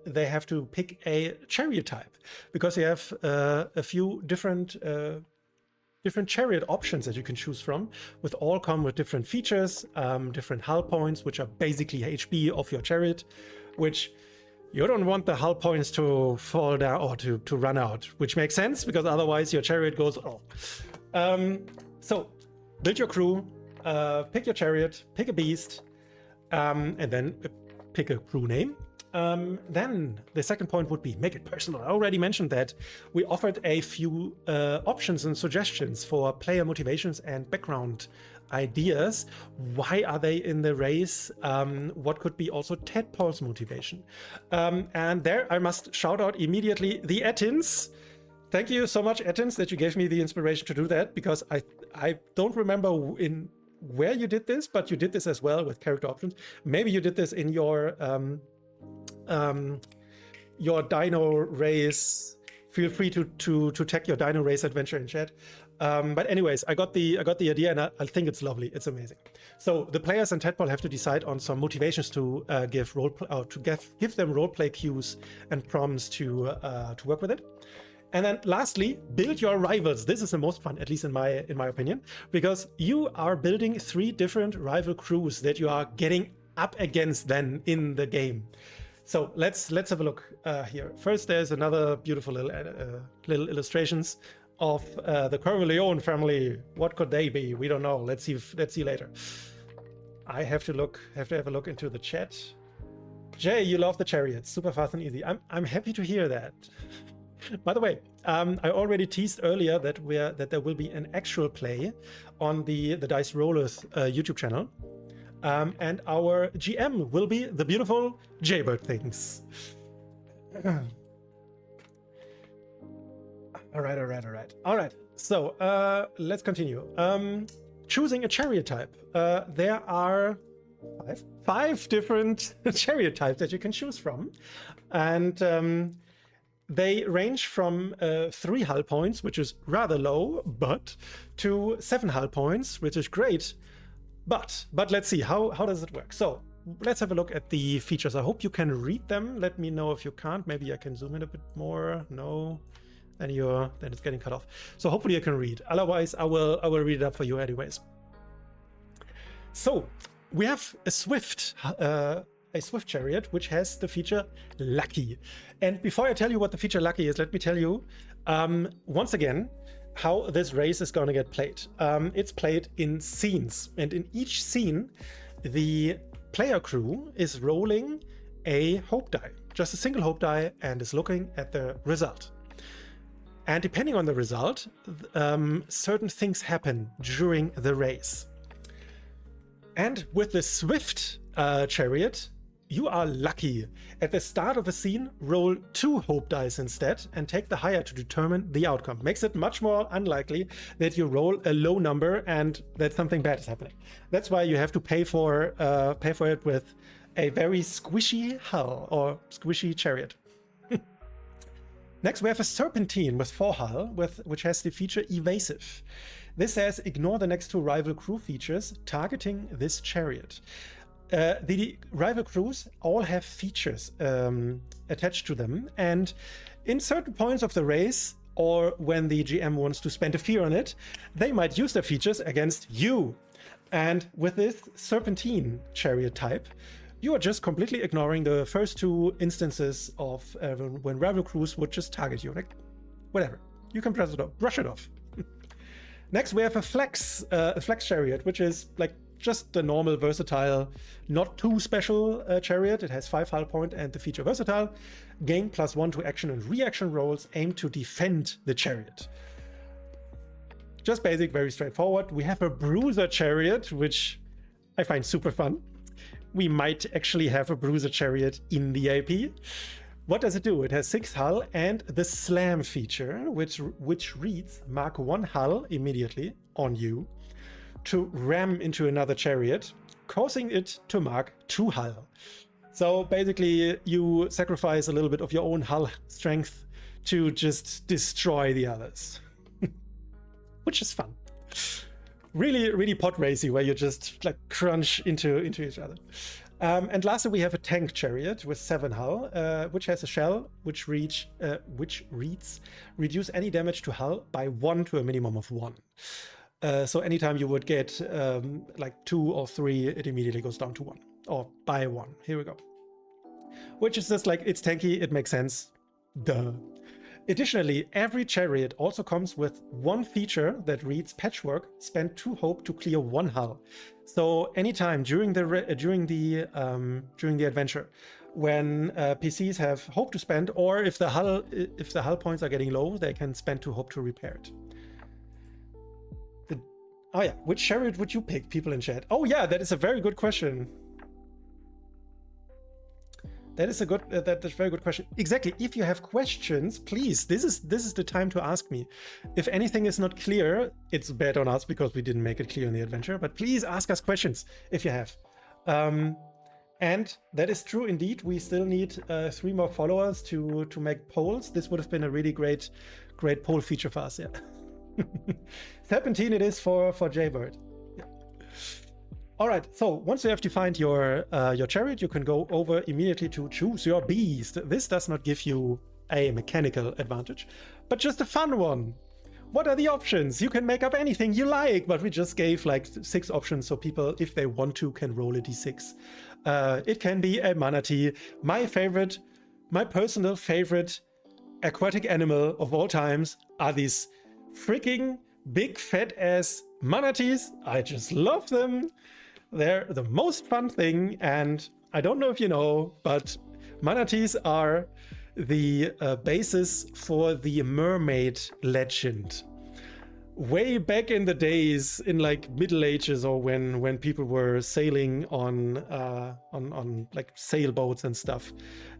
They have to pick a chariot type, because you have a few different chariot options that you can choose from, with all come with different features, different hull points, which are basically HP of your chariot, which you don't want the hull points to fall down or to run out, which makes sense, because otherwise your chariot goes off. So build your crew, pick your chariot, pick a beast, and then pick a crew name. Then the second point would be make it personal. I already mentioned that we offered a few options and suggestions for player motivations and background ideas. Why are they in the race? What could be also Tadpole's motivation? And there I must shout out immediately the Ettins. Thank you so much, Ettins, that you gave me the inspiration to do that, because I don't remember in where you did this, but you did this as well with character options. Maybe you did this in your Dino Race. Feel free to tag your Dino Race adventure in chat. But anyways, I got the idea, and I think it's lovely. It's amazing. So the players and Tadpole have to decide on some motivations to give them roleplay cues and prompts to work with it. And then lastly, build your rivals. This is the most fun, at least in my opinion, because you are building 3 different rival crews that you are getting up against then in the game. So let's have a look here. First, there's another beautiful little illustrations of the Corleone family. What could they be? We don't know. Let's see later. I have to have a look into the chat. Jay, you love the chariots. Super fast and easy. I'm happy to hear that. By the way, I already teased earlier that there will be an actual play on the Dice Rollers YouTube channel. And our GM will be the beautiful Jaybird Things. All right. So let's continue. Choosing a chariot type. There are five different chariot types that you can choose from, and they range from 3 hull points, which is rather low, but to 7 hull points, which is great. But let's see, how does it work? So let's have a look at the features. I hope you can read them. Let me know if you can't. Maybe I can zoom in a bit more. No, then it's getting cut off. So hopefully you can read. Otherwise, I will read it up for you anyways. So we have a swift chariot, which has the feature Lucky. And before I tell you what the feature Lucky is, let me tell you once again how this race is going to get played. It's played in scenes, and in each scene, the player crew is rolling a hope die, just a single hope die, and is looking at the result. And depending on the result, certain things happen during the race. And with the swift chariot, you are lucky. At the start of a scene, roll 2 hope dice instead and take the higher to determine the outcome. Makes it much more unlikely that you roll a low number and that something bad is happening. That's why you have to pay for it with a very squishy hull or squishy chariot. Next, we have a Serpentine with 4 hull, which has the feature Evasive. This says ignore the next 2 rival crew features targeting this chariot. The rival crews all have features attached to them, and in certain points of the race, or when the GM wants to spend a fear on it, they might use their features against you. And with this Serpentine chariot type, you are just completely ignoring the first two instances of when rival crews would just target you. Like, whatever. You can brush it off. Next, we have a flex chariot, which is like just the normal versatile, not too special chariot. It has 5 hull point and the feature versatile. Gain +1 to action and reaction rolls, aim to defend the chariot. Just basic, very straightforward. We have a bruiser chariot, which I find super fun. We might actually have a bruiser chariot in the AP. What does it do? It has 6 hull and the slam feature, which reads mark 1 hull immediately on you to ram into another chariot, causing it to mark 2 hull. So basically you sacrifice a little bit of your own hull strength to just destroy the others. Which is fun. Really, really pod racy, where you just like crunch into each other. And lastly, we have a tank chariot with 7 hull, which has a shell which reads reduce any damage to hull by 1 to a minimum of 1. So anytime you would get like 2 or 3, it immediately goes down to 1, or by 1. Here we go. Which is just like, it's tanky, it makes sense. Duh. Additionally, every chariot also comes with 1 feature that reads patchwork, spend 2 hope to clear 1 hull. So anytime during the adventure, when PCs have hope to spend, or if the hull points are getting low, they can spend 2 hope to repair it. Oh yeah, which chariot would you pick, people in chat? Oh yeah, that is a very good question. That's a very good question. Exactly. If you have questions, please, this is the time to ask me. If anything is not clear, it's bad on us because we didn't make it clear in the adventure, but please ask us questions if you have. And that is true indeed. We still need 3 more followers to make polls. This would have been a really great poll feature for us, yeah. 17 it is for Jaybird. Yeah. All right, so once you have defined your chariot, you can go over immediately to choose your beast. This does not give you a mechanical advantage, but just a fun one. What are the options? You can make up anything you like, but we just gave like 6 options so people, if they want to, can roll a d6. It can be a manatee. My personal favorite aquatic animal of all times are these freaking big fat ass manatees. I just love them. They're the most fun thing, and I don't know if you know, but manatees are the basis for the mermaid legend. Way back in the days, in like Middle Ages, or when people were sailing on like sailboats and stuff,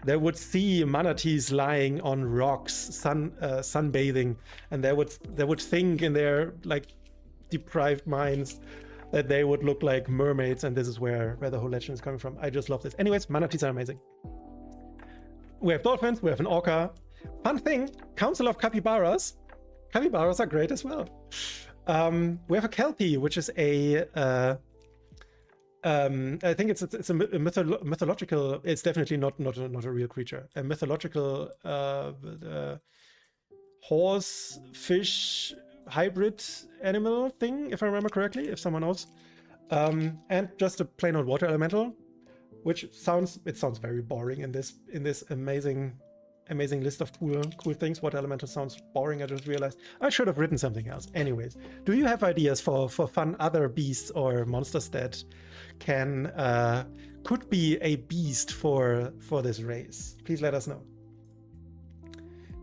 they would see manatees lying on rocks, sunbathing, and they would think in their like deprived minds that they would look like mermaids, and this is where the whole legend is coming from. I just love this. Anyways, manatees are amazing. We have dolphins, we have an orca. Fun thing, Council of Capybaras. Capybaras are great as well. We have a kelpie, which is a I think it's a mythological. It's definitely not a real creature. A mythological horse fish hybrid animal thing, if I remember correctly. If someone knows, and just a plain old water elemental, which sounds very boring in this amazing list of cool things. Water elemental sounds boring. I just realized I should have written something else. Anyways, do you have ideas for fun other beasts or monsters that could be a beast for this race? Please let us know.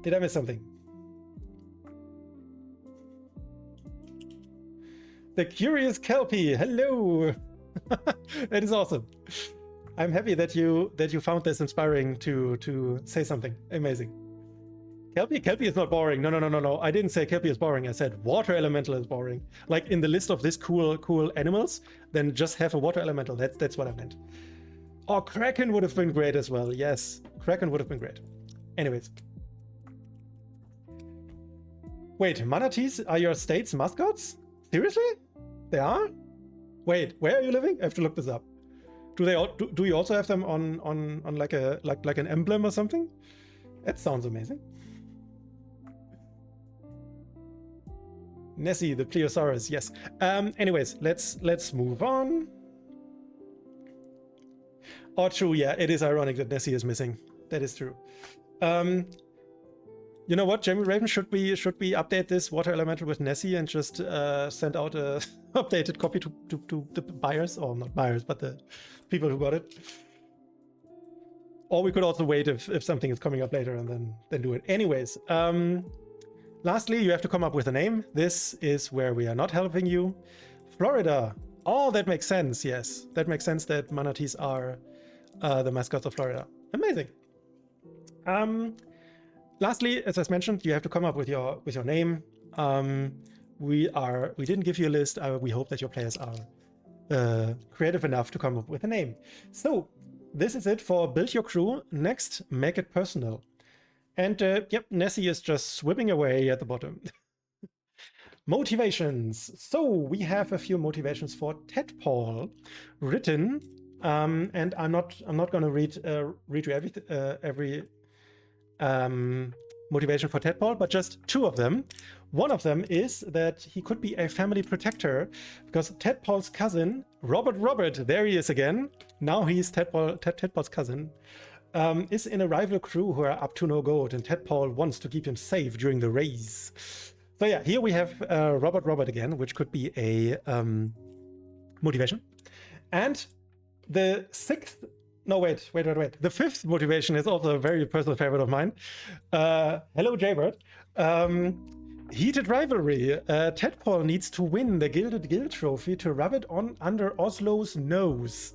Did I miss something? The Curious Kelpie, hello. That is awesome. I'm happy that you found this inspiring to say something. Amazing. Kelpie is not boring. No. I didn't say Kelpie is boring. I said water elemental is boring. Like in the list of these cool animals, then just have a water elemental. That's what I meant. Or Kraken would have been great as well. Yes, Kraken would have been great. Anyways. Wait, manatees are your state's mascots? Seriously? They are? Wait, where are you living? I have to look this up. Do you also have them on like an emblem or something? That sounds amazing. Nessie, the Plesiosaurus, yes. Anyways, let's move on. Oh, true. Yeah, it is ironic that Nessie is missing. That is true. You know what, Jamie Raven, should we update this water elemental with Nessie and just send out a updated copy to the buyers, or not buyers, but the people who got it? Or we could also wait if something is coming up later and then do it. Anyways, lastly, you have to come up with a name. This is where we are not helping you. Florida. Oh, that makes sense. Yes, that makes sense that manatees are the mascots of Florida. Amazing. Lastly, as I mentioned, you have to come up with your name. We didn't give you a list. We hope that your players are creative enough to come up with a name. So this is it for Build Your Crew. Next, make it personal. And yep, Nessie is just swimming away at the bottom. Motivations. So we have a few motivations for Tadpole written, and I'm not going to read you every motivation for Tadpole, but just two of them. One of them is that he could be a family protector, because Tadpole's cousin, Robert, there he is again. Now he's Tadpole's cousin, is in a rival crew who are up to no good, and Tadpole wants to keep him safe during the race. So yeah, here we have Robert again, which could be a motivation. And the the fifth motivation is also a very personal favorite of mine. Hello, Jaybird. Heated rivalry. Tadpole needs to win the Gilded Guild trophy to rub it on under Oslo's nose.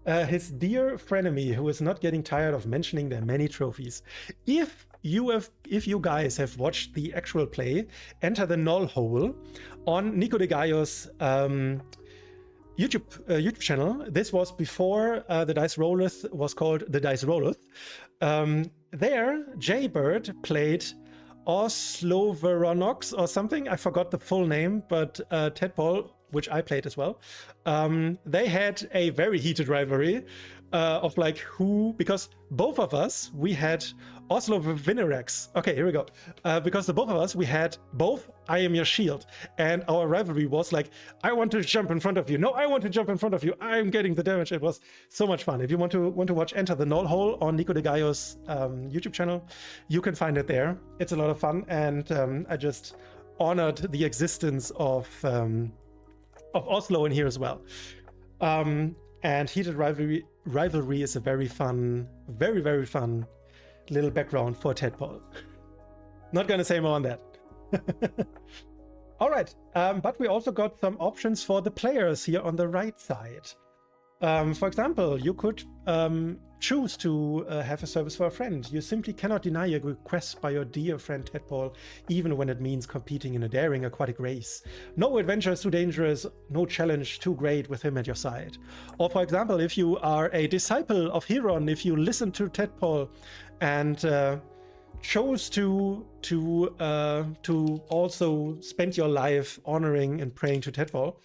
His dear frenemy, who is not getting tired of mentioning their many trophies. If you guys have watched the actual play, enter the null hole on Nico de Gallo's YouTube channel. This was before the Dice Rolleth was called the Dice Rolleth. There, Jaybird played Osloveronox or something. I forgot the full name, but Tadpole, which I played as well, they had a very heated rivalry of like who, because both of us, we had Oslo Vinerax. Okay, here we go. Because the both of us, we had both I Am Your Shield, and our rivalry was like, I want to jump in front of you. No, I want to jump in front of you. I'm getting the damage. It was so much fun. If you want to watch Enter the Null Hole on Nico de Gallo's YouTube channel, you can find it there. It's a lot of fun, and I just honored the existence of Oslo in here as well. And heated rivalry is a very fun, very fun little background for Tadpole. Not gonna say more on that. All right, but we also got some options for the players here on the right side. For example, you could choose to have a service for a friend. You simply cannot deny a request by your dear friend Tadpole, even when it means competing in a daring aquatic race. No adventure is too dangerous, no challenge too great with him at your side. Or for example, if you are a disciple of Heron, if you listen to Tadpole and chose to also spend your life honoring and praying to Tadpole,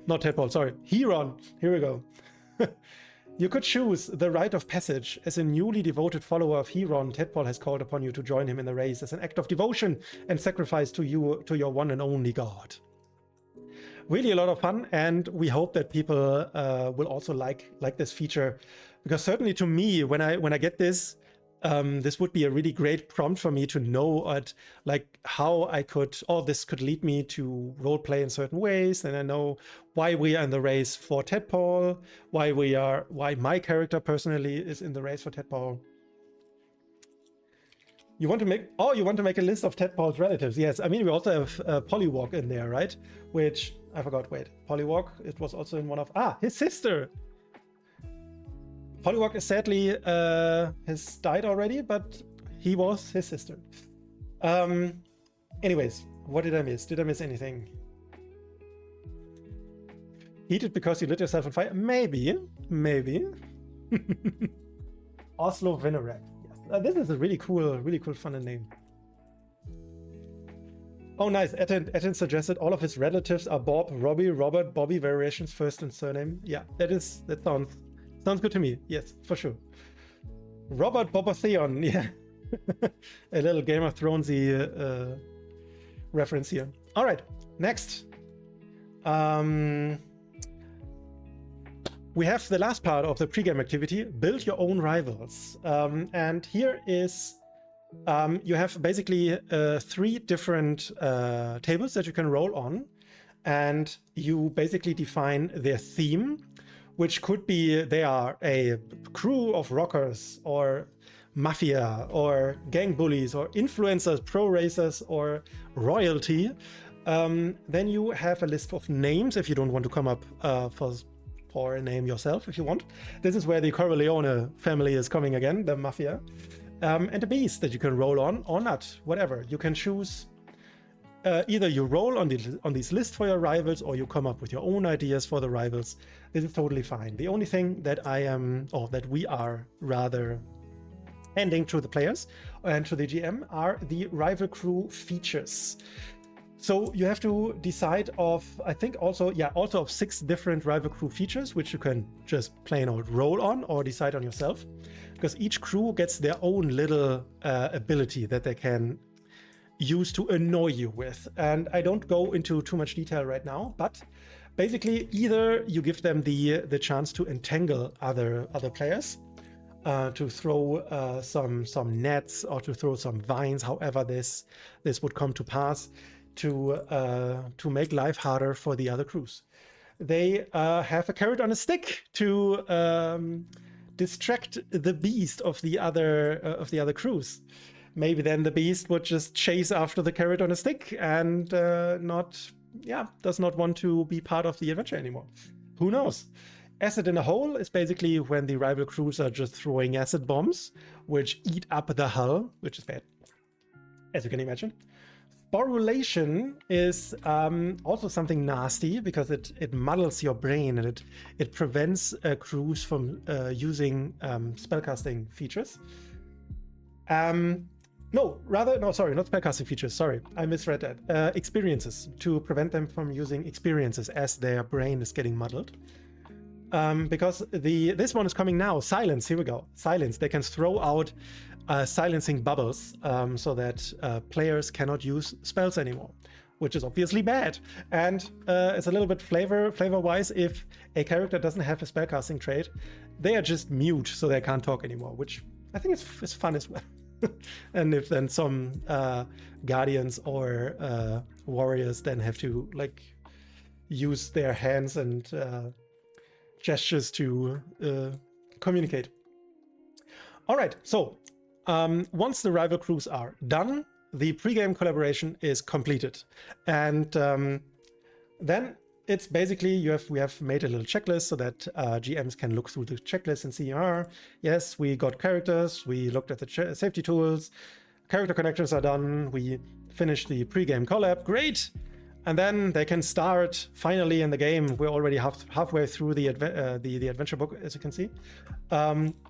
not Tadpole, sorry, Heron, here we go. You could choose the rite of passage. As a newly devoted follower of Heron, Tadpole has called upon you to join him in the race as an act of devotion and sacrifice to your one and only god. Really a lot of fun, and we hope that people will also like this feature, because certainly to me, when I get this, this would be a really great prompt for me to know like how I could, this could lead me to role play in certain ways, and I know why we are in the race for Tadpole, why my character personally is in the race for Tadpole. You want to make a list of Tadpole's relatives? Yes, I mean we also have Polywalk in there, right? Which I forgot. Wait, Polywalk. It was also in one of his sister. Polywalk is sadly has died already, but he was his sister. Anyways, what did I miss? Did I miss anything? Heated because you lit yourself on fire? Maybe. Oslo Vinerac. Yes. This is a really cool fun name. Oh, nice. Etten suggested all of his relatives are Bob, Robbie, Robert, Bobby variations, first and surname. Yeah, that sounds good to me. Yes, for sure. Robert Bobatheon. Yeah. A little Game of Thronesy reference here. All right, next. we have the last part of the pregame activity, build your own rivals. And here is, you have basically 3 different tables that you can roll on. And you basically define their theme, which could be they are a crew of rockers or mafia or gang bullies or influencers, pro racers or royalty. Then you have a list of names if you don't want to come up for a name yourself if you want. This is where the Corleone family is coming again, the mafia. And a beast that you can roll on or not, whatever. You can choose either you roll on this list for your rivals or you come up with your own ideas for the rivals. This is totally fine. The only thing that that we are rather handing to the players and to the GM are the rival crew features. So you have to decide of, I think also of 6 different rival crew features, which you can just plain old roll on or decide on yourself, because each crew gets their own little ability that they can use to annoy you with. And I don't go into too much detail right now, but basically either you give them the chance to entangle other players, to throw some nets or to throw some vines, however this would come to pass, to make life harder for the other crews. They have a carrot on a stick to distract the beast of the other crews. Maybe then the beast would just chase after the carrot on a stick and does not want to be part of the adventure anymore. Who knows? Acid in a hole is basically when the rival crews are just throwing acid bombs, which eat up the hull, which is bad, as you can imagine. Sporulation is also something nasty because it muddles your brain and it prevents crews from using spellcasting features. Sorry, not spellcasting features. Sorry, I misread that. Experiences, to prevent them from using experiences as their brain is getting muddled. Because this one is coming now. Silence, here we go. Silence. They can throw out silencing bubbles so that players cannot use spells anymore, which is obviously bad. And it's a little bit flavor-wise, if a character doesn't have a spellcasting trait, they are just mute, so they can't talk anymore, which I think is fun as well. And if then some guardians or warriors then have to use their hands and gestures to communicate. All right, so once the rival crews are done, the pregame collaboration is completed, and then it's basically we have made a little checklist so that GMs can look through the checklist and see, yes, we got characters, we looked at the safety tools, character connections are done, we finished the pregame collab, great. And then they can start finally in the game. We're already halfway through the adventure book, as you can see,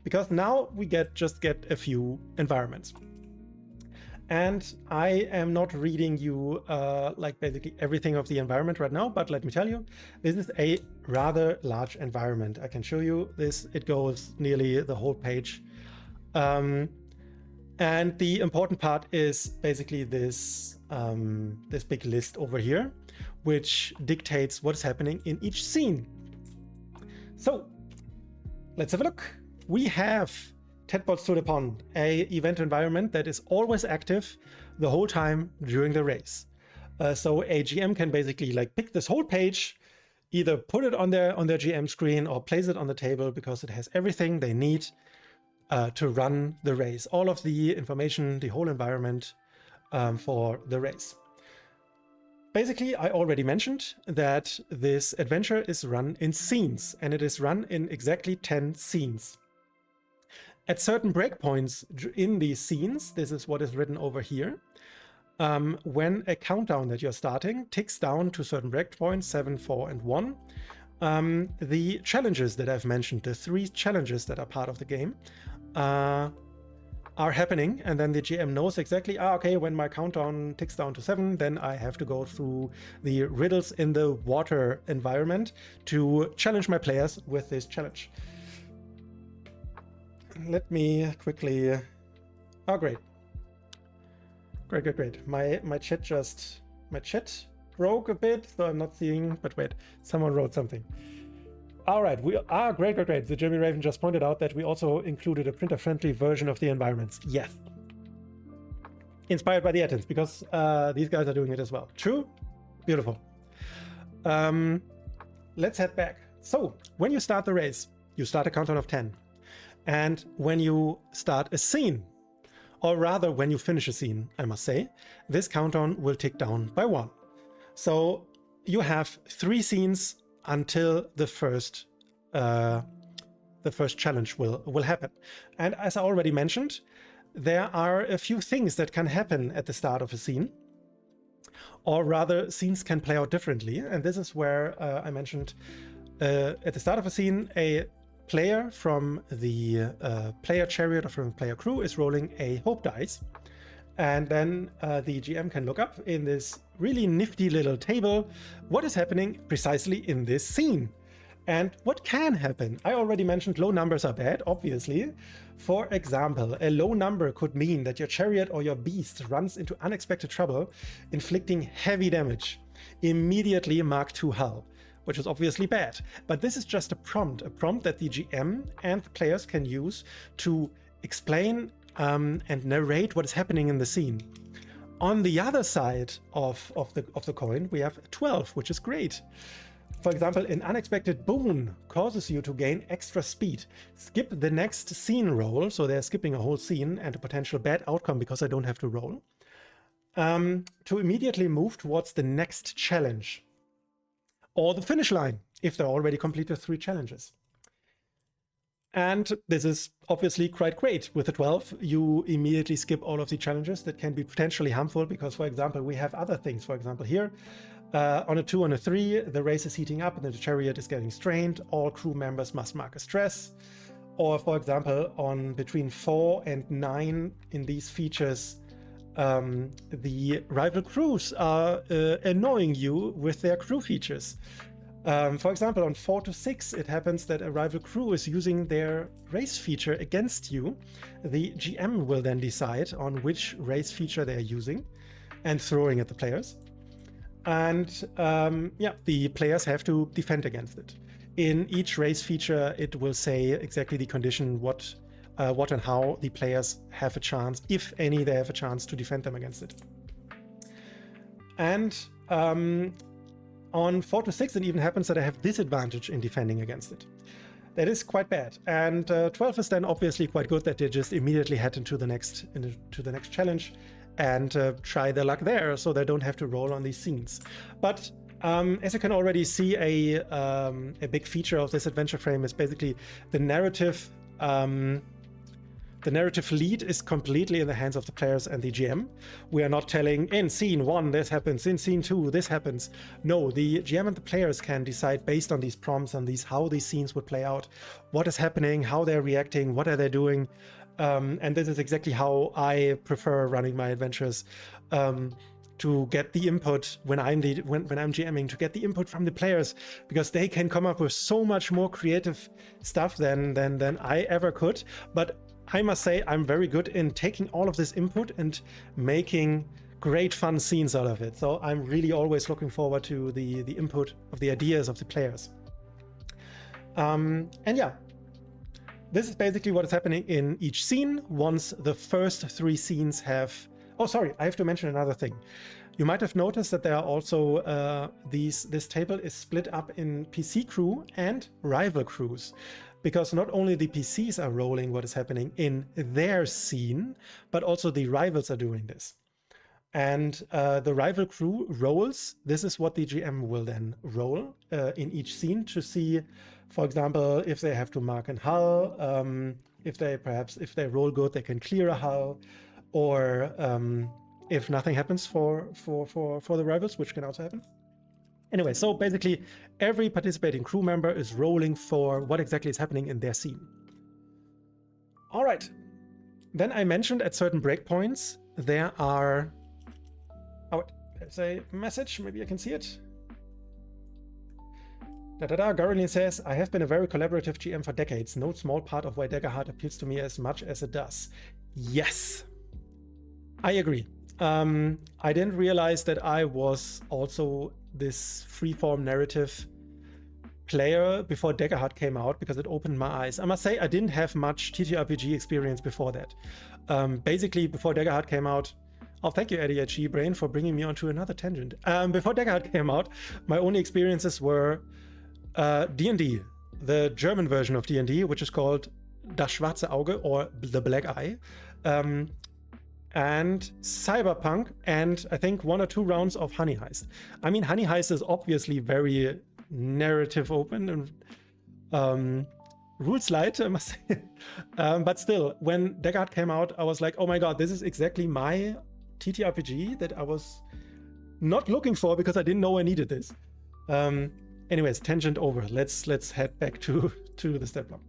because now we just get a few environments. And I am not reading you basically everything of the environment right now, but let me tell you, this is a rather large environment. I can show you this. It goes nearly the whole page. And the important part is basically this big list over here, which dictates what's happening in each scene. So let's have a look. We have Tadpoles to the Pond, a event environment that is always active the whole time during the race. So a GM can basically pick this whole page, either put it on their GM screen or place it on the table, because it has everything they need to run the race. All of the information, the whole environment for the race. Basically, I already mentioned that this adventure is run in scenes, and it is run in exactly 10 scenes. At certain breakpoints in these scenes, this is what is written over here, when a countdown that you're starting ticks down to certain breakpoints, 7, 4, and 1, the challenges that I've mentioned, the 3 challenges that are part of the game, are happening, and then the GM knows exactly, okay, when my countdown ticks down to 7, then I have to go through the riddles in the water environment to challenge my players with this challenge. Let me quickly... Oh, great. Great. My chat broke a bit, so I'm not seeing, but wait, someone wrote something. All right, great. The Jimmy Raven just pointed out that we also included a printer-friendly version of the environments. Yes. Inspired by the Attends, because these guys are doing it as well. True? Beautiful. Let's head back. So, when you start the race, you start a countdown of 10. And when you start a scene, or rather when you finish a scene, I must say, this countdown will tick down by 1. So, you have 3 scenes until the first challenge will happen. And as I already mentioned, there are a few things that can happen at the start of a scene, or rather scenes can play out differently. And this is where I mentioned at the start of a scene, a player from the player chariot or from the player crew is rolling a hope dice. And then the GM can look up in this really nifty little table what is happening precisely in this scene. And what can happen? I already mentioned low numbers are bad, obviously. For example, a low number could mean that your chariot or your beast runs into unexpected trouble, inflicting heavy damage. Immediately mark 2 hull, which is obviously bad. But this is just a prompt that the GM and the players can use to explain and narrate what is happening in the scene. On the other side of the coin, we have 12, which is great. For example, an unexpected boon causes you to gain extra speed. Skip the next scene roll, so they're skipping a whole scene and a potential bad outcome because I don't have to roll, to immediately move towards the next challenge. Or the finish line, if they're already completed 3 challenges. And this is obviously quite great. With the 12, you immediately skip all of the challenges that can be potentially harmful because, for example, we have other things. For example, here, on a 2 and a 3, the race is heating up and the chariot is getting strained. All crew members must mark a stress. Or, for example, on between 4 and 9 in these features, the rival crews are annoying you with their crew features. For example, on 4 to 6, it happens that a rival crew is using their race feature against you. The GM will then decide on which race feature they're using and throwing at the players. And the players have to defend against it. In each race feature, it will say exactly the condition, what and how the players have a chance, if any, they have a chance to defend them against it. And on 4 to 6, it even happens that I have disadvantage in defending against it. That is quite bad. And 12 is then obviously quite good that they just immediately head into the next challenge and try their luck there, so they don't have to roll on these scenes. But as you can already see, a big feature of this adventure frame is basically the narrative. The narrative lead is completely in the hands of the players and the GM. We are not telling, in scene 1 this happens, in scene 2 this happens. No, the GM and the players can decide based on these prompts and how these scenes would play out, what is happening, how they're reacting, what are they doing. And this is exactly how I prefer running my adventures, to get the input when I'm GMing, to get the input from the players, because they can come up with so much more creative stuff than I ever could. But I must say, I'm very good in taking all of this input and making great fun scenes out of it. So I'm really always looking forward to the input of the ideas of the players. And yeah, this is basically what is happening in each scene once the first 3 scenes have... Oh, sorry, I have to mention another thing. You might have noticed that there are also this table is split up in PC crew and rival crews. Because not only the PCs are rolling what is happening in their scene, but also the rivals are doing this. And the rival crew rolls. This is what the GM will then roll in each scene to see, for example, if they have to mark a hull, if they roll good, they can clear a hull, or if nothing happens for the rivals, which can also happen. Anyway, so basically every participating crew member is rolling for what exactly is happening in their scene. All right. Then I mentioned at certain breakpoints there are... Oh, there's a message. Maybe I can see it. Garlin says, I have been a very collaborative GM for decades. No small part of why Daggerheart appeals to me as much as it does. Yes, I agree. I didn't realize that I was also this freeform narrative player before Daggerheart came out because it opened my eyes. I must say I didn't have much TTRPG experience before that. Basically, before Daggerheart came out, oh, thank you, ADHD Brain, for bringing me onto another tangent. Before Daggerheart came out, my only experiences were D&D, the German version of D&D, which is called Das Schwarze Auge, or The Black Eye, and Cyberpunk, and I think 1 or 2 rounds of Honey Heist. I mean, Honey Heist is obviously very narrative open and rules light, I must say. But still, when Daggerheart came out, I was like, oh my god, this is exactly my TTRPG that I was not looking for because I didn't know I needed this. Anyways, tangent over. Let's head back to the step block.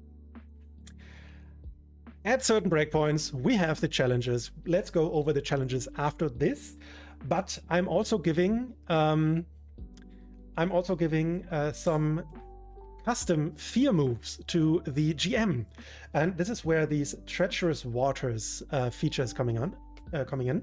At certain breakpoints, we have the challenges. Let's go over the challenges after this. But I'm also giving some custom fear moves to the GM, and this is where these treacherous waters features coming in,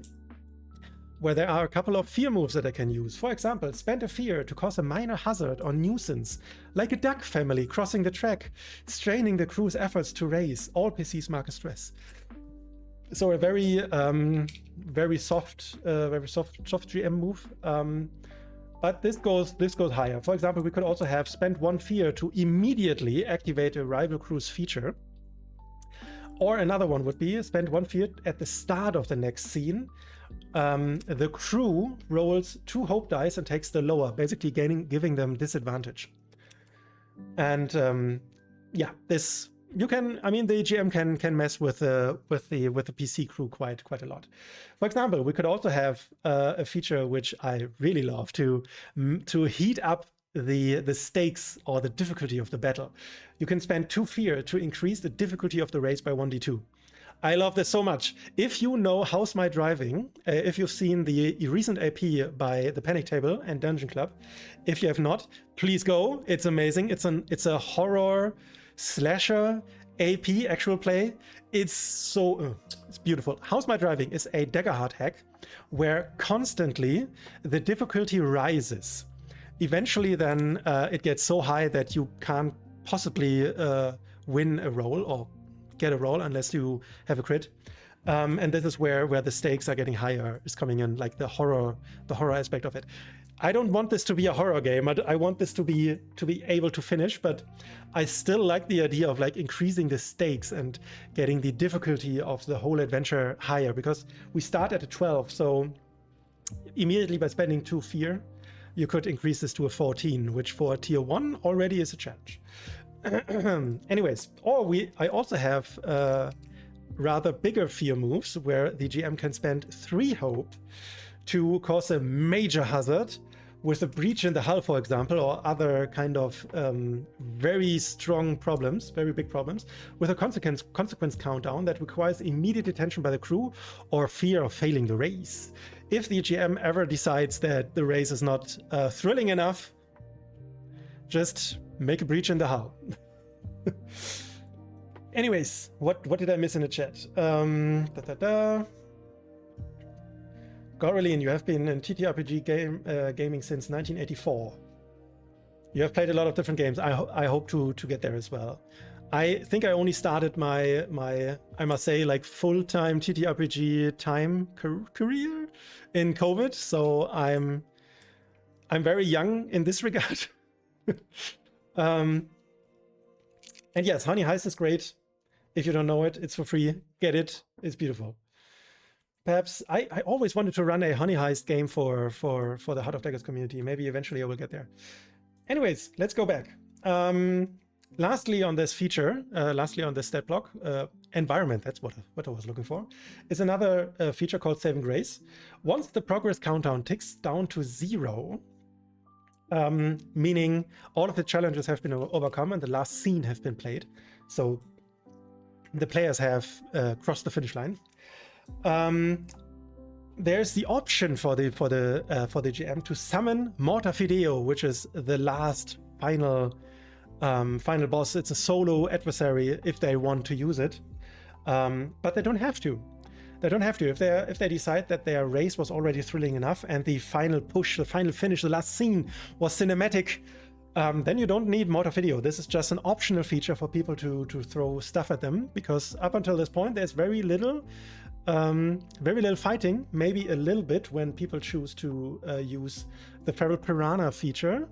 where there are a couple of fear moves that I can use. For example, spend a fear to cause a minor hazard or nuisance, like a duck family crossing the track, straining the crew's efforts to race. All PCs mark a stress. So a very soft GM move. But this goes higher. For example, we could also have spend 1 fear to immediately activate a rival crew's feature. Or another one would be spend 1 fear at the start of the next scene. The crew rolls 2 hope dice and takes the lower, basically giving them disadvantage. And yeah, this you can. I mean, the GM can mess with the PC crew quite a lot. For example, we could also have a feature which I really love to heat up the stakes or the difficulty of the battle. You can spend 2 fear to increase the difficulty of the race by 1d2. I love this so much. If you know How's My Driving, if you've seen the recent AP by the Panic Table and Dungeon Club, if you have not, please go. It's amazing. It's a horror slasher AP actual play. It's beautiful. How's My Driving is a Daggerheart hack where constantly the difficulty rises. Eventually then it gets so high that you can't possibly win a roll or get a roll unless you have a crit. And this is where the stakes are getting higher, is coming in, like the horror aspect of it. I don't want this to be a horror game. I want this to be able to finish, but I still like the idea of like increasing the stakes and getting the difficulty of the whole adventure higher, because we start at a 12, so immediately by spending 2 fear, you could increase this to a 14, which for tier 1 already is a challenge. Anyways, I also have rather bigger fear moves where the GM can spend 3 hope to cause a major hazard with a breach in the hull, for example, or other kind of very strong problems, very big problems, with a consequence countdown that requires immediate attention by the crew or fear of failing the race. If the GM ever decides that the race is not thrilling enough, just make a breach in the hull. Anyways, what did I miss in the chat? Goralin, you have been in TTRPG gaming since 1984. You have played a lot of different games. I hope to get there as well. I think I only started my I must say, like, full-time TTRPG time career in COVID, so I'm very young in this regard. And yes, Honey Heist is great. If you don't know it, it's for free. Get it. It's beautiful. Perhaps I always wanted to run a Honey Heist game for the Heart of Daggers community. Maybe eventually I will get there. Anyways, let's go back. Lastly on this feature, lastly on this stat block, environment, that's what I was looking for, is another feature called Saving Grace. Once the progress countdown ticks down to 0, meaning all of the challenges have been overcome and the last scene have been played, so the players have crossed the finish line, there's the option for the GM to summon Morta Fideo, which is the last final boss. It's a solo adversary if they want to use it, but they don't have to. They don't have to. If they decide that their race was already thrilling enough and the final push, the final finish, the last scene was cinematic, then you don't need mortar video. This is just an optional feature for people to throw stuff at them, because up until this point there's very little fighting, maybe a little bit when people choose to use the feral piranha feature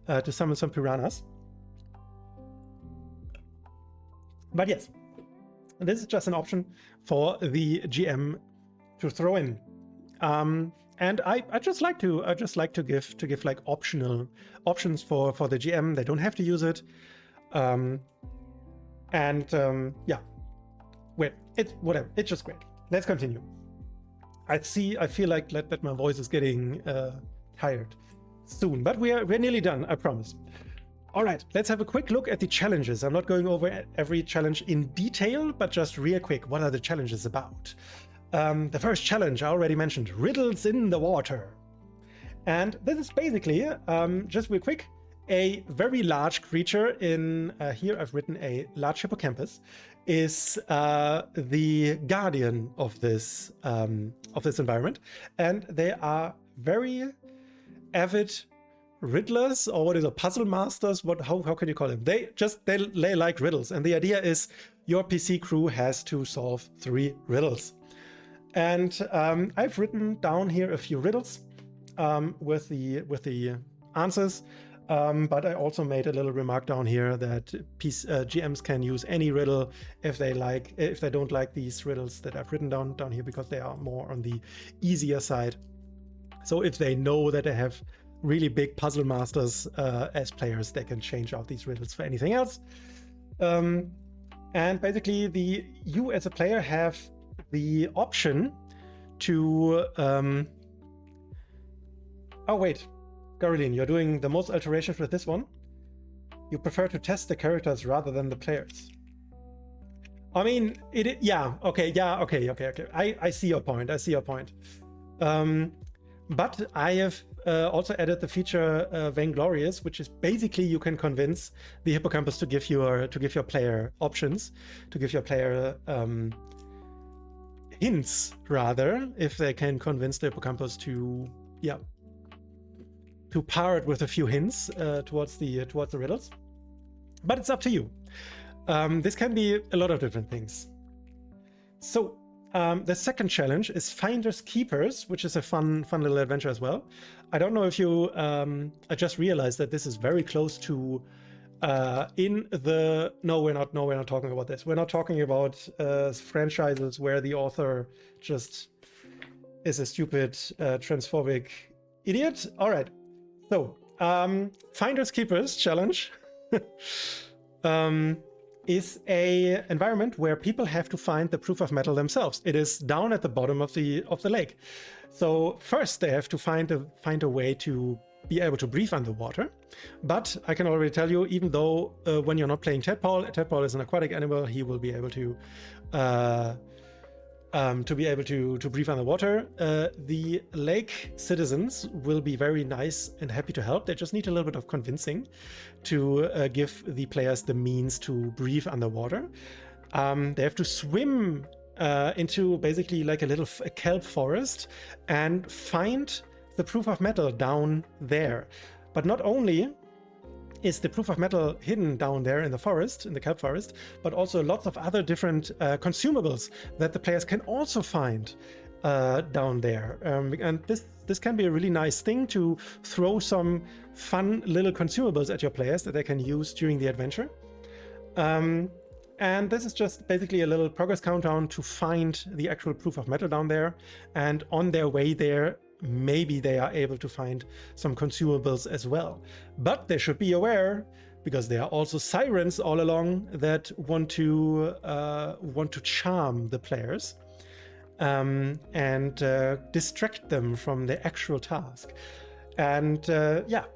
to summon some piranhas. But yes, this is just an option for the GM to throw in. And I just like to give like optional options for the GM. They don't have to use it. Yeah, wait, it's whatever. It's just great. Let's continue. I feel like that my voice is getting tired soon, but we're nearly done, I promise. All right, let's have a quick look at the challenges. I'm not going over every challenge in detail, but just real quick, what are the challenges about? The first challenge I already mentioned, riddles in the water. And this is basically, just real quick, a very large creature in, here I've written a large hippocampus, is the guardian of this environment. And they are very avid riddlers, or what is a puzzle masters? How can you call them? They like riddles. And the idea is your PC crew has to solve 3 riddles. And I've written down here a few riddles with the answers, but I also made a little remark down here that GMs can use any riddle if they don't like these riddles that I've written down here, because they are more on the easier side. So if they know that they have really big puzzle masters as players, they can change out these riddles for anything else. And basically, you as a player have the option to oh wait, Caroline, you're doing the most alterations with this one. You prefer to test the characters rather than the players. I mean, okay. I see your point. But I have also added the feature Vainglorious, which is basically you can convince the hippocampus to give your player options, to give your player hints, rather, if they can convince the hippocampus to par it with a few hints towards the riddles. But it's up to you. This can be a lot of different things. So the second challenge is Finders Keepers, which is a fun little adventure as well. I don't know if you I just realized that this is very close to no, we're not talking about this. We're not talking about franchises where the author just is a stupid transphobic idiot. All right, so Finders Keepers challenge is a environment where people have to find the proof of metal themselves. It is down at the bottom of the lake. So first they have to find a way to be able to breathe underwater. But I can already tell you, even though when you're not playing Tadpole is an aquatic animal, he will be able to breathe underwater. The lake citizens will be very nice and happy to help. They just need a little bit of convincing to give the players the means to breathe underwater. They have to swim into basically like a little kelp forest and find the proof of metal down there. But not only is the proof of metal hidden down there in the forest, in the kelp forest, but also lots of other different consumables that the players can also find down there. And this can be a really nice thing to throw some fun little consumables at your players that they can use during the adventure. And this is just basically a little progress countdown to find the actual proof of metal down there. And on their way there, maybe they are able to find some consumables as well. But they should be aware, because there are also sirens all along that want to charm the players and distract them from the actual task. And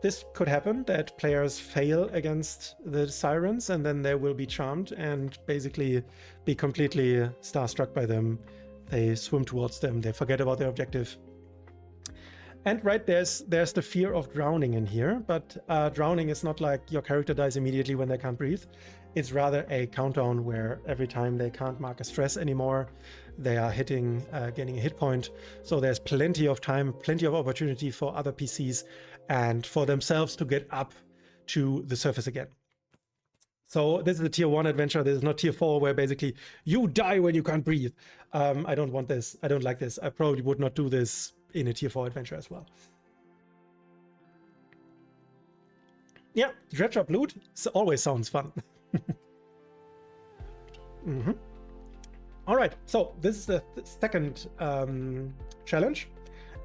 this could happen, that players fail against the sirens and then they will be charmed and basically be completely starstruck by them. They swim towards them, they forget about their objective. And right, there's the fear of drowning in here, but drowning is not like your character dies immediately when they can't breathe. It's rather a countdown where every time they can't mark a stress anymore, they are gaining a hit point. So there's plenty of time, plenty of opportunity for other PCs and for themselves to get up to the surface again. So this is a tier 1 adventure. This is not tier 4 where basically you die when you can't breathe. I don't want this. I don't like this. I probably would not do this in a tier 4 adventure as well. Yeah, Dredge-up loot always sounds fun. All right, so this is the second challenge.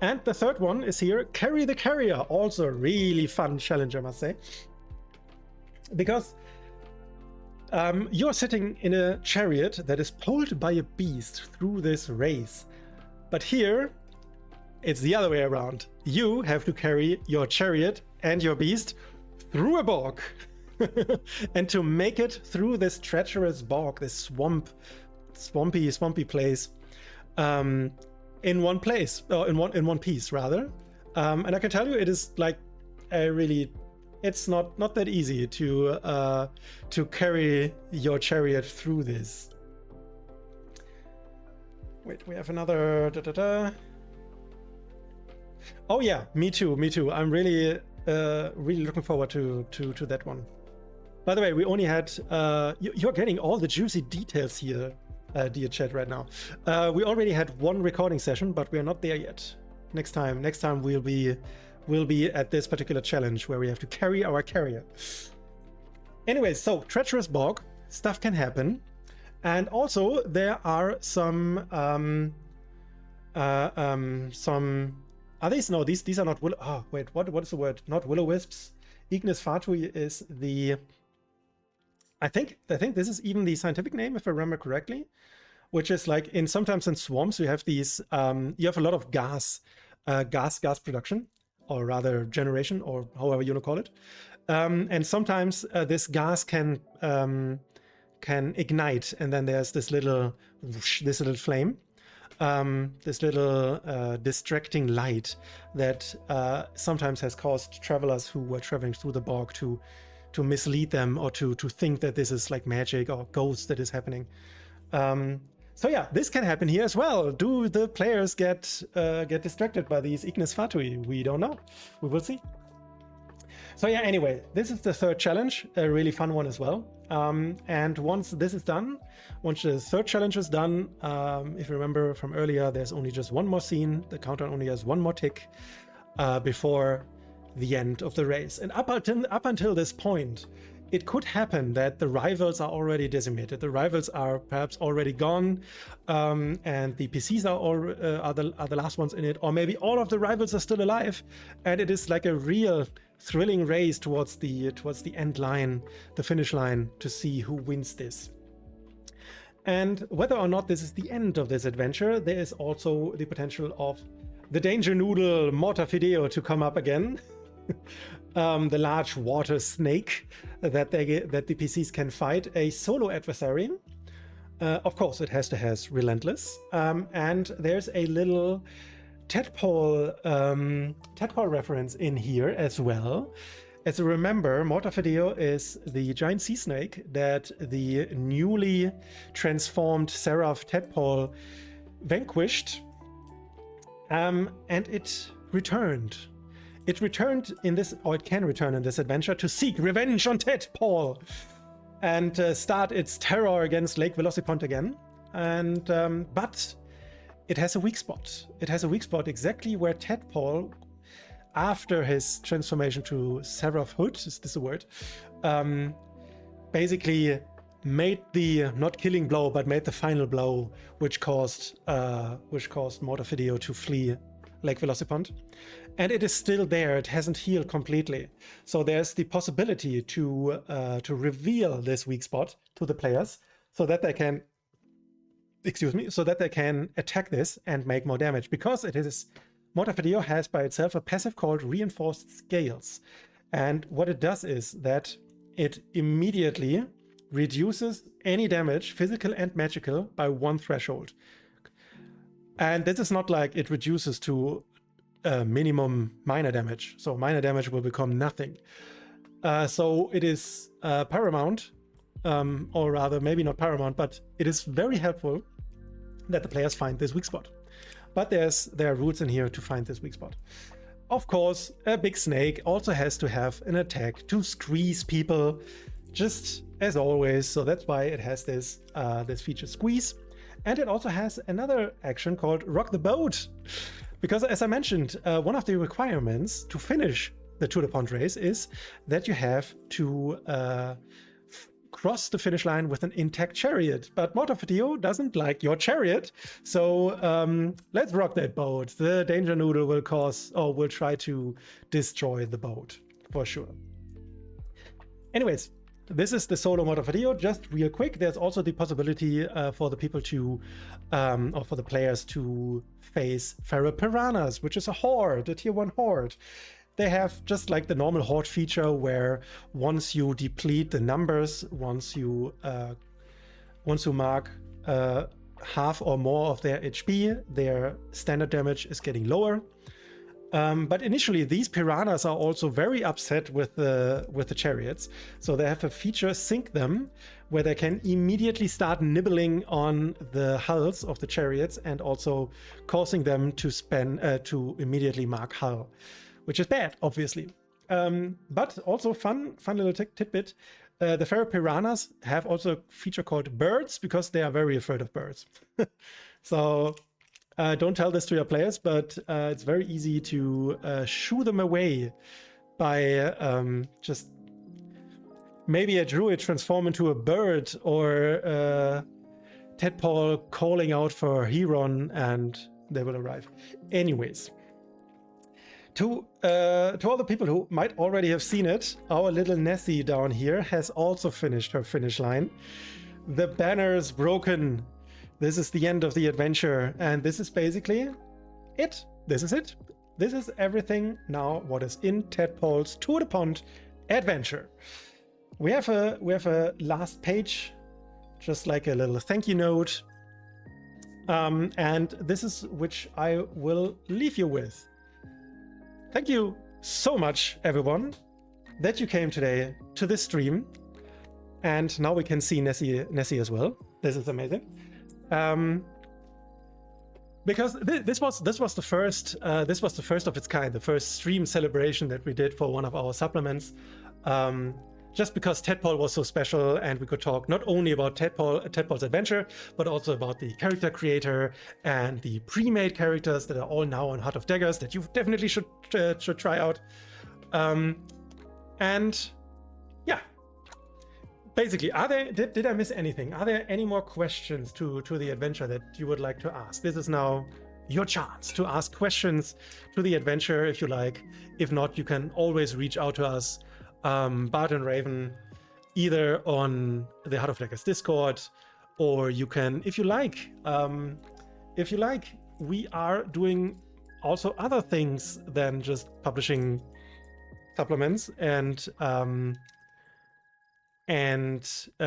And the third one is here, Carry the Carrier. Also a really fun challenge, I must say. Because you're sitting in a chariot that is pulled by a beast through this race. But here, it's the other way around. You have to carry your chariot and your beast through a bog. And to make it through this treacherous bog, this swampy place, in one place, or in one piece rather. And I can tell you, it is like it's not that easy to carry your chariot through this. Wait, we have another Oh yeah, me too. I'm really looking forward to that one. By the way, we only had you're getting all the juicy details here, dear chat, right now. We already had one recording session, but we are not there yet. Next time we'll be at this particular challenge where we have to carry our carrier. Anyways, so treacherous bog, stuff can happen, and also there are some are these? No, these are not willow. Oh wait, what is the word? Not will-o-wisps. Ignis fatui is the. I think this is even the scientific name, if I remember correctly, which is like sometimes in swamps you have these. You have a lot of gas production, or rather generation, or however you want to call it. And sometimes this gas can ignite, and then there's this little flame. This little distracting light that sometimes has caused travelers who were traveling through the bog to mislead them, or to think that this is like magic or ghost that is happening. So yeah, this can happen here as well. Do the players get distracted by these Ignis fatui? We don't know. We will see. So yeah, anyway, this is the third challenge, a really fun one as well. And once this is done, once the third challenge is done, if you remember from earlier, there's only just one more scene. The countdown only has one more tick before the end of the race. And up until this point, it could happen that the rivals are already decimated. The rivals are perhaps already gone, and the PCs are the last ones in it, or maybe all of the rivals are still alive, and it is like a real thrilling race towards the end line, the finish line, to see who wins this. And whether or not this is the end of this adventure, there is also the potential of the danger noodle Mortar Fideo to come up again. The large water snake that the PCs can fight, a solo adversary. Of course, it has relentless, and there's a little tadpole reference in here as well. As you remember, Mortar Fideo is the giant sea snake that the newly transformed Seraph tadpole vanquished, and it returned. It returned in this, or it can return in this adventure, to seek revenge on Tadpole and start its terror against Lake Velocipont again. And but it has a weak spot. It has a weak spot exactly where Tadpole, after his transformation to Seraph HoD, is this a word? Basically made the not killing blow, but made the final blow, which caused Mortar Fideo to flee Lake Velocipont. And it is still there. It hasn't healed completely. So there's the possibility to reveal this weak spot to the players, so that they can, attack this and make more damage. Because it is, Mortar Fideo has by itself a passive called Reinforced Scales. And what it does is that it immediately reduces any damage, physical and magical, by one threshold. And this is not like it reduces to minimum minor damage. So minor damage will become nothing. So it is paramount, or rather maybe not paramount, but it is very helpful that the players find this weak spot. But there are rules in here to find this weak spot. of course, a big snake also has to have an attack to squeeze people, just as always. So that's why it has this this feature squeeze. And it also has another action called rock the boat. Because as I mentioned, one of the requirements to finish the To the Pond race is that you have to cross the finish line with an intact chariot. But Mortar doesn't like your chariot, so let's rock that boat. The Danger Noodle will try to destroy the boat for sure. Anyways, this is the solo Mortar video. Just real quick, there's also the possibility for the people to, or for the players to face Feral Piranhas, which is a horde, a tier 1 horde. They have just like the normal horde feature where once you deplete the numbers, once you mark half or more of their HP, their standard damage is getting lower. But initially, these piranhas are also very upset with the chariots, so they have a feature Sync Them, where they can immediately start nibbling on the hulls of the chariots and also causing them to immediately mark hull, which is bad, obviously. But also fun little tidbit. The Feral Piranhas have also a feature called Birds, because they are very afraid of birds. So don't tell this to your players, but it's very easy to shoo them away by just maybe a druid transform into a bird, or Tadpole calling out for Heron, and they will arrive. Anyways, to all the people who might already have seen it, our little Nessie down here has also finished her finish line. The banner is broken. This is the end of the adventure, and this is basically it. This is it. This is everything now what is in Tadpole's To the Pond adventure. We have a last page, just like a little thank you note. And this is which I will leave you with. Thank you so much, everyone, that you came today to this stream. And now we can see Nessie as well. This is amazing. Because this was the first of its kind, the first stream celebration that we did for one of our supplements. Just because Tadpole was so special, and we could talk not only about Tadpole's adventure, but also about the character creator and the pre-made characters that are all now on Heart of Daggers that you definitely should try out. And yeah, basically, did I miss anything? Are there any more questions to the adventure that you would like to ask? This is now your chance to ask questions to the adventure if you like. If not, you can always reach out to us, Bart and Raven, either on the Heart of Daggers Discord, or you can, if you like, we are doing also other things than just publishing supplements and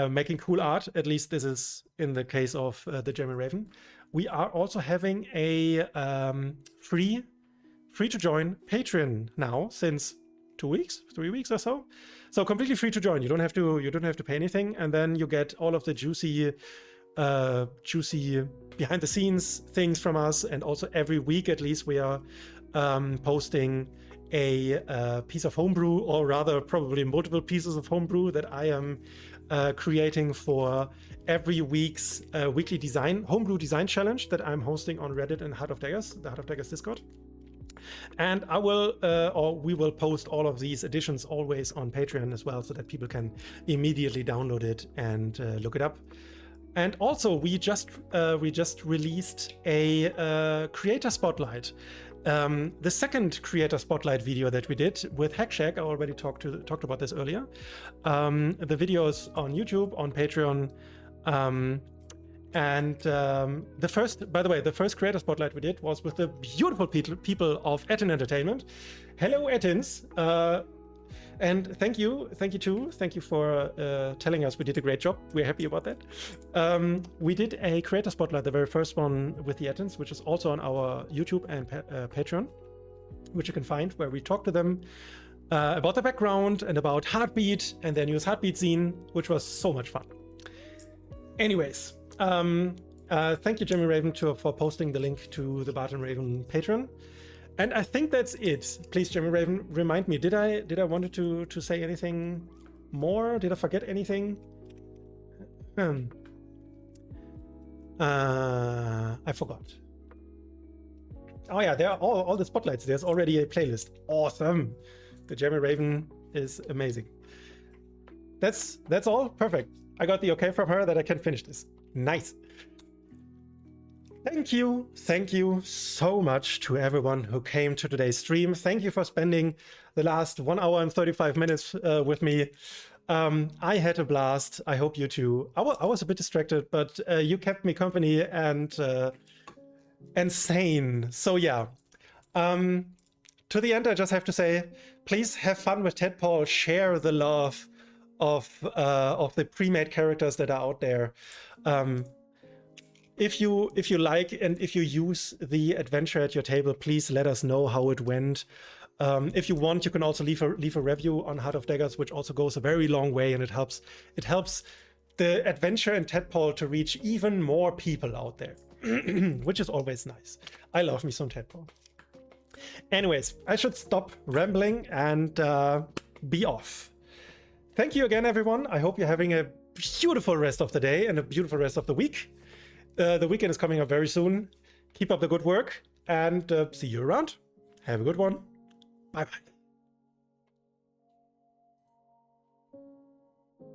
making cool art. At least this is in the case of the German Raven. We are also having a free to join Patreon now since 2 weeks, 3 weeks or so. So completely free to join. You don't have to pay anything, and then you get all of the juicy behind the scenes things from us. And also every week at least we are posting a piece of homebrew, or rather probably multiple pieces of homebrew that I am creating for every week's weekly homebrew design challenge that I'm hosting on Reddit and Heart of Daggers, the Heart of Daggers Discord. And I will, or we will post all of these editions always on Patreon as well, so that people can immediately download it and look it up. And also, we just released a creator spotlight. The second creator spotlight video that we did with Hackshack, I already talked about this earlier. The video is on YouTube, on Patreon. And the first creator spotlight we did was with the beautiful people of Etin Entertainment. Hello, Etins. And thank you for telling us we did a great job. We're happy about that. We did a creator spotlight, the very first one with the Etins, which is also on our YouTube and Patreon, which you can find, where we talk to them about their background and about Heartbeat and their newest Heartbeat zine, which was so much fun. Anyways, thank you, Jimmy Raven, for posting the link to the Bart and Raven Patreon. And I think that's it. Please, Jeremy Raven, remind me. Did I wanted to say anything more? Did I forget anything? I forgot. Oh yeah, there are all the spotlights. There's already a playlist. Awesome. The Jeremy Raven is amazing. That's all. Perfect. I got the okay from her that I can finish this. Nice. Thank you so much to everyone who came to today's stream. Thank you for spending the last 1 hour and 35 minutes with me. I had a blast. I hope you too. I was a bit distracted, but you kept me company and sane. So yeah. To the end, I just have to say, please have fun with Tadpole. Share the love of the pre-made characters that are out there. If you like and if you use the adventure at your table, please let us know how it went. If you want, you can also leave a review on Heart of Daggers, which also goes a very long way, and it helps the adventure in Tadpole to reach even more people out there, which is always nice. I love me some Tadpole. Anyways, I should stop rambling and be off. Thank you again, everyone. I hope you're having a beautiful rest of the day and a beautiful rest of the week. The weekend is coming up very soon. Keep up the good work and see you around. Have a good one. Bye-bye.